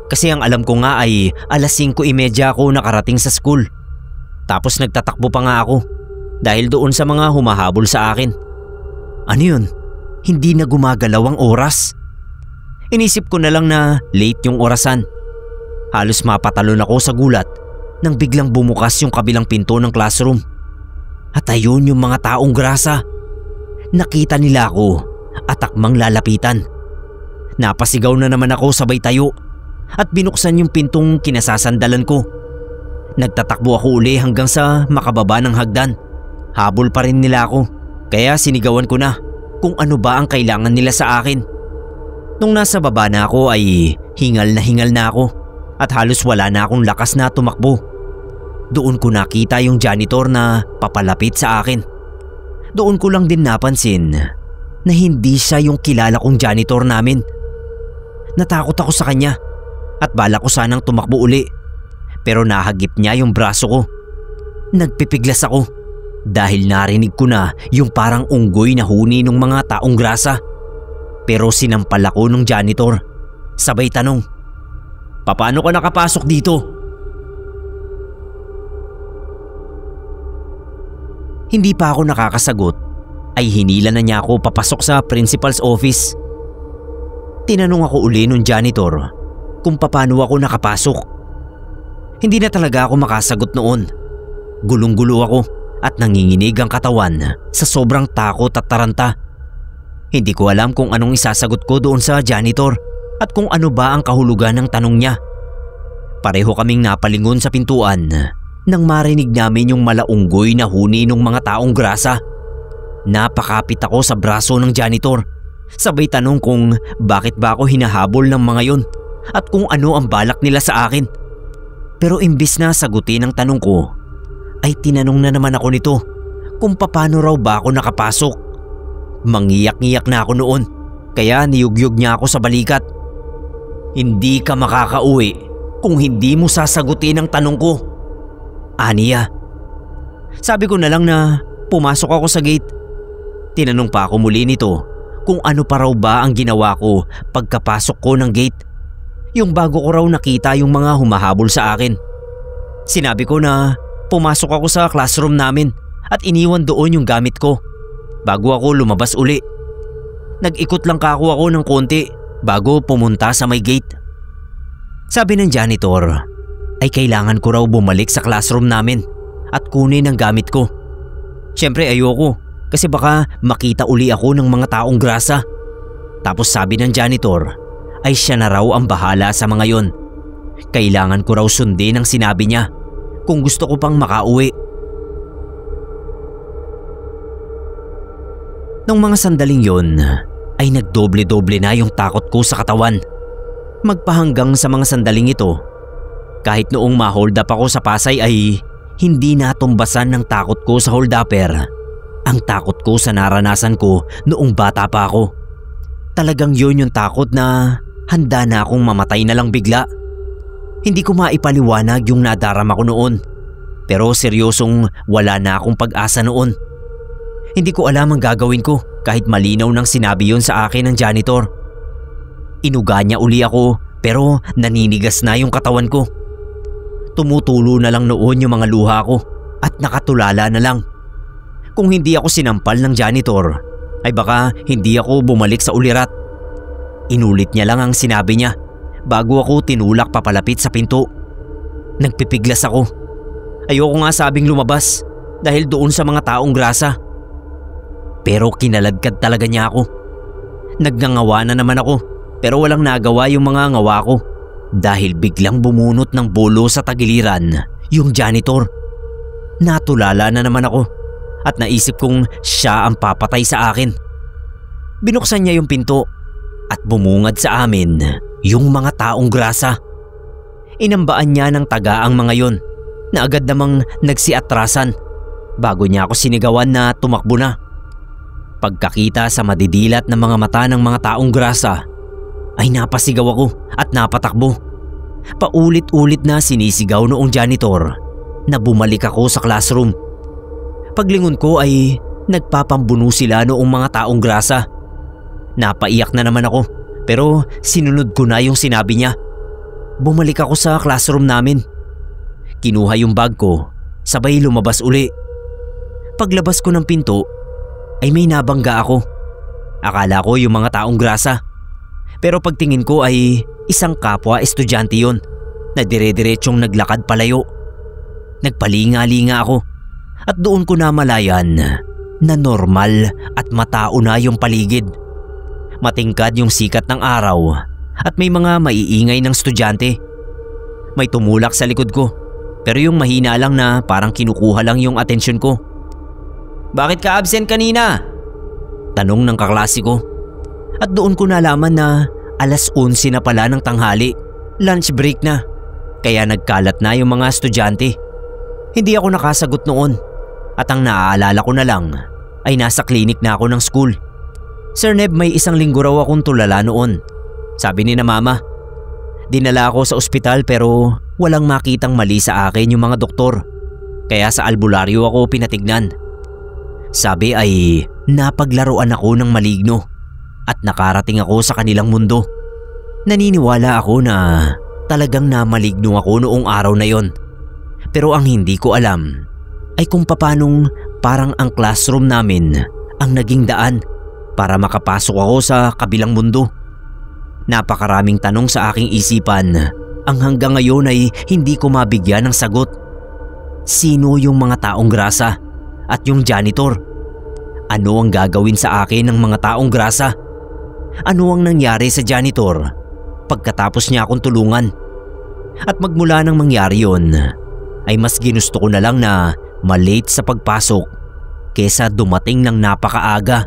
Kasi ang alam ko nga ay 5:30 ako nakarating sa school. Tapos nagtatakbo pa nga ako dahil doon sa mga humahabol sa akin. Ano yun? Hindi na gumagalaw ang oras? Inisip ko na lang na late yung orasan. Halos mapatalon ako sa gulat nang biglang bumukas yung kabilang pinto ng classroom. At ayun yung mga taong grasa. Nakita nila ako at akmang lalapitan. Napasigaw na naman ako sabay tayo. At binuksan yung pintong kinasasandalan ko. Nagtatakbo ako uli hanggang sa makababa ng hagdan. Habol pa rin nila ako, kaya sinigawan ko na kung ano ba ang kailangan nila sa akin. Nung nasa baba na ako ay hingal na ako at halos wala na akong lakas na tumakbo. Doon ko nakita yung janitor na papalapit sa akin. Doon ko lang din napansin na hindi siya yung kilala kong janitor namin. Natakot ako sa kanya. At bala ko sanang tumakbo uli, pero nahagip niya yung braso ko. Nagpipiglas ako dahil narinig ko na yung parang unggoy na huni ng mga taong grasa. Pero sinampal ako ng janitor. Sabay tanong, "Paano ka nakapasok dito?" Hindi pa ako nakakasagot ay hinila na niya ako papasok sa principal's office. Tinanong ako uli nung janitor kung paano ako nakapasok. Hindi na talaga ako makasagot noon. Gulong-gulo ako at nanginginig ang katawan sa sobrang takot at taranta. Hindi ko alam kung anong isasagot ko doon sa janitor at kung ano ba ang kahulugan ng tanong niya. Pareho kaming napalingon sa pintuan nang marinig namin yung malaunggoy na huni ng mga taong grasa. Napakapit ako sa braso ng janitor. Sabay tanong kung bakit ba ako hinahabol ng mga yon at kung ano ang balak nila sa akin. Pero imbis na sagutin ang tanong ko, ay tinanong na naman ako nito kung paano raw ba ako nakapasok. Mangiyak-ngiyak na ako noon, kaya niyugyug niya ako sa balikat. Hindi ka makakauwi kung hindi mo sasagutin ang tanong ko, aniya. Sabi ko na lang na pumasok ako sa gate. Tinanong pa ako muli nito kung ano pa raw ba ang ginawa ko pagkapasok ko ng gate, yung bago ko raw nakita yung mga humahabol sa akin. Sinabi ko na pumasok ako sa classroom namin at iniwan doon yung gamit ko bago ako lumabas uli. Nag-ikot lang ako ng konti bago pumunta sa may gate. Sabi ng janitor ay kailangan ko raw bumalik sa classroom namin at kunin ang gamit ko. Siyempre ayoko kasi baka makita uli ako ng mga taong grasa. Tapos sabi ng janitor ay siya na raw ang bahala sa mga yon. Kailangan ko raw sundin ang sinabi niya kung gusto ko pang makauwi. Nung mga sandaling yon ay nagdoble-doble na yung takot ko sa katawan. Magpahanggang sa mga sandaling ito, kahit noong ma-hold up ako sa Pasay ay hindi natumbasan ng takot ko sa hold upper ang takot ko sa naranasan ko noong bata pa ako. Talagang yun yung takot na handa na akong mamatay na lang bigla. Hindi ko maipaliwanag yung nadarama ko noon, pero seryosong wala na akong pag-asa noon. Hindi ko alam ang gagawin ko kahit malinaw nang sinabi yun sa akin ng janitor. Inuga niya uli ako pero naninigas na yung katawan ko. Tumutulo na lang noon yung mga luha ko at nakatulala na lang. Kung hindi ako sinampal ng janitor ay baka hindi ako bumalik sa ulirat. Inulit niya lang ang sinabi niya bago ako tinulak papalapit sa pinto. Nagpipiglas ako. Ayoko nga sabing lumabas dahil doon sa mga taong grasa. Pero kinaladkad talaga niya ako. Nagngangawa na naman ako pero walang nagawa yung mga ngawa ko dahil biglang bumunot ng bolo sa tagiliran yung janitor. Natulala na naman ako at naisip kong siya ang papatay sa akin. Binuksan niya yung pinto at bumungad sa amin yung mga taong grasa. Inambaan niya ng taga ang mga yon na agad namang nagsiatrasan bago niya ako sinigawan na tumakbo na. Pagkakita sa madidilat na mga mata ng mga taong grasa ay napasigaw ako at napatakbo. Paulit-ulit na sinisigaw noong janitor na bumalik ako sa classroom. Paglingon ko ay nagpapambuno sila noong mga taong grasa. Napaiyak na naman ako pero sinunod ko na yung sinabi niya. Bumalik ako sa classroom namin. Kinuha yung bag ko, sabay lumabas uli. Paglabas ko ng pinto ay may nabangga ako. Akala ko yung mga taong grasa. Pero pagtingin ko ay isang kapwa estudyante yon na dire-diretsyong naglakad palayo. Nagpalinga-linga ako at doon ko namalayan na normal at matao na yung paligid. Matingkad yung sikat ng araw at may mga maiingay ng estudyante. May tumulak sa likod ko pero yung mahina lang na parang kinukuha lang yung atensyon ko. "Bakit ka absent kanina?" tanong ng kaklase ko. At doon ko nalaman na 11:00 na pala ng tanghali. Lunch break na. Kaya nagkalat na yung mga estudyante. Hindi ako nakasagot noon. At ang naaalala ko na lang ay nasa clinic na ako ng school. "Sir Neb, may 1 linggo raw akong tulala noon," sabi ni na mama. Dinala ako sa ospital pero walang makitang mali sa akin yung mga doktor. Kaya sa albularyo ako pinatignan. Sabi ay napaglaruan ako ng maligno at nakarating ako sa kanilang mundo. Naniniwala ako na talagang namaligno ako noong araw na yon. Pero ang hindi ko alam ay kung papanong parang ang classroom namin ang naging daan para makapasok ako sa kabilang mundo. Napakaraming tanong sa aking isipan ang hanggang ngayon ay hindi ko mabigyan ng sagot. Sino yung mga taong grasa at yung janitor? Ano ang gagawin sa akin ng mga taong grasa? Ano ang nangyari sa janitor pagkatapos niya akong tulungan? At magmula nang mangyari yun, ay mas ginusto ko na lang na malate sa pagpasok kesa dumating ng napakaaga.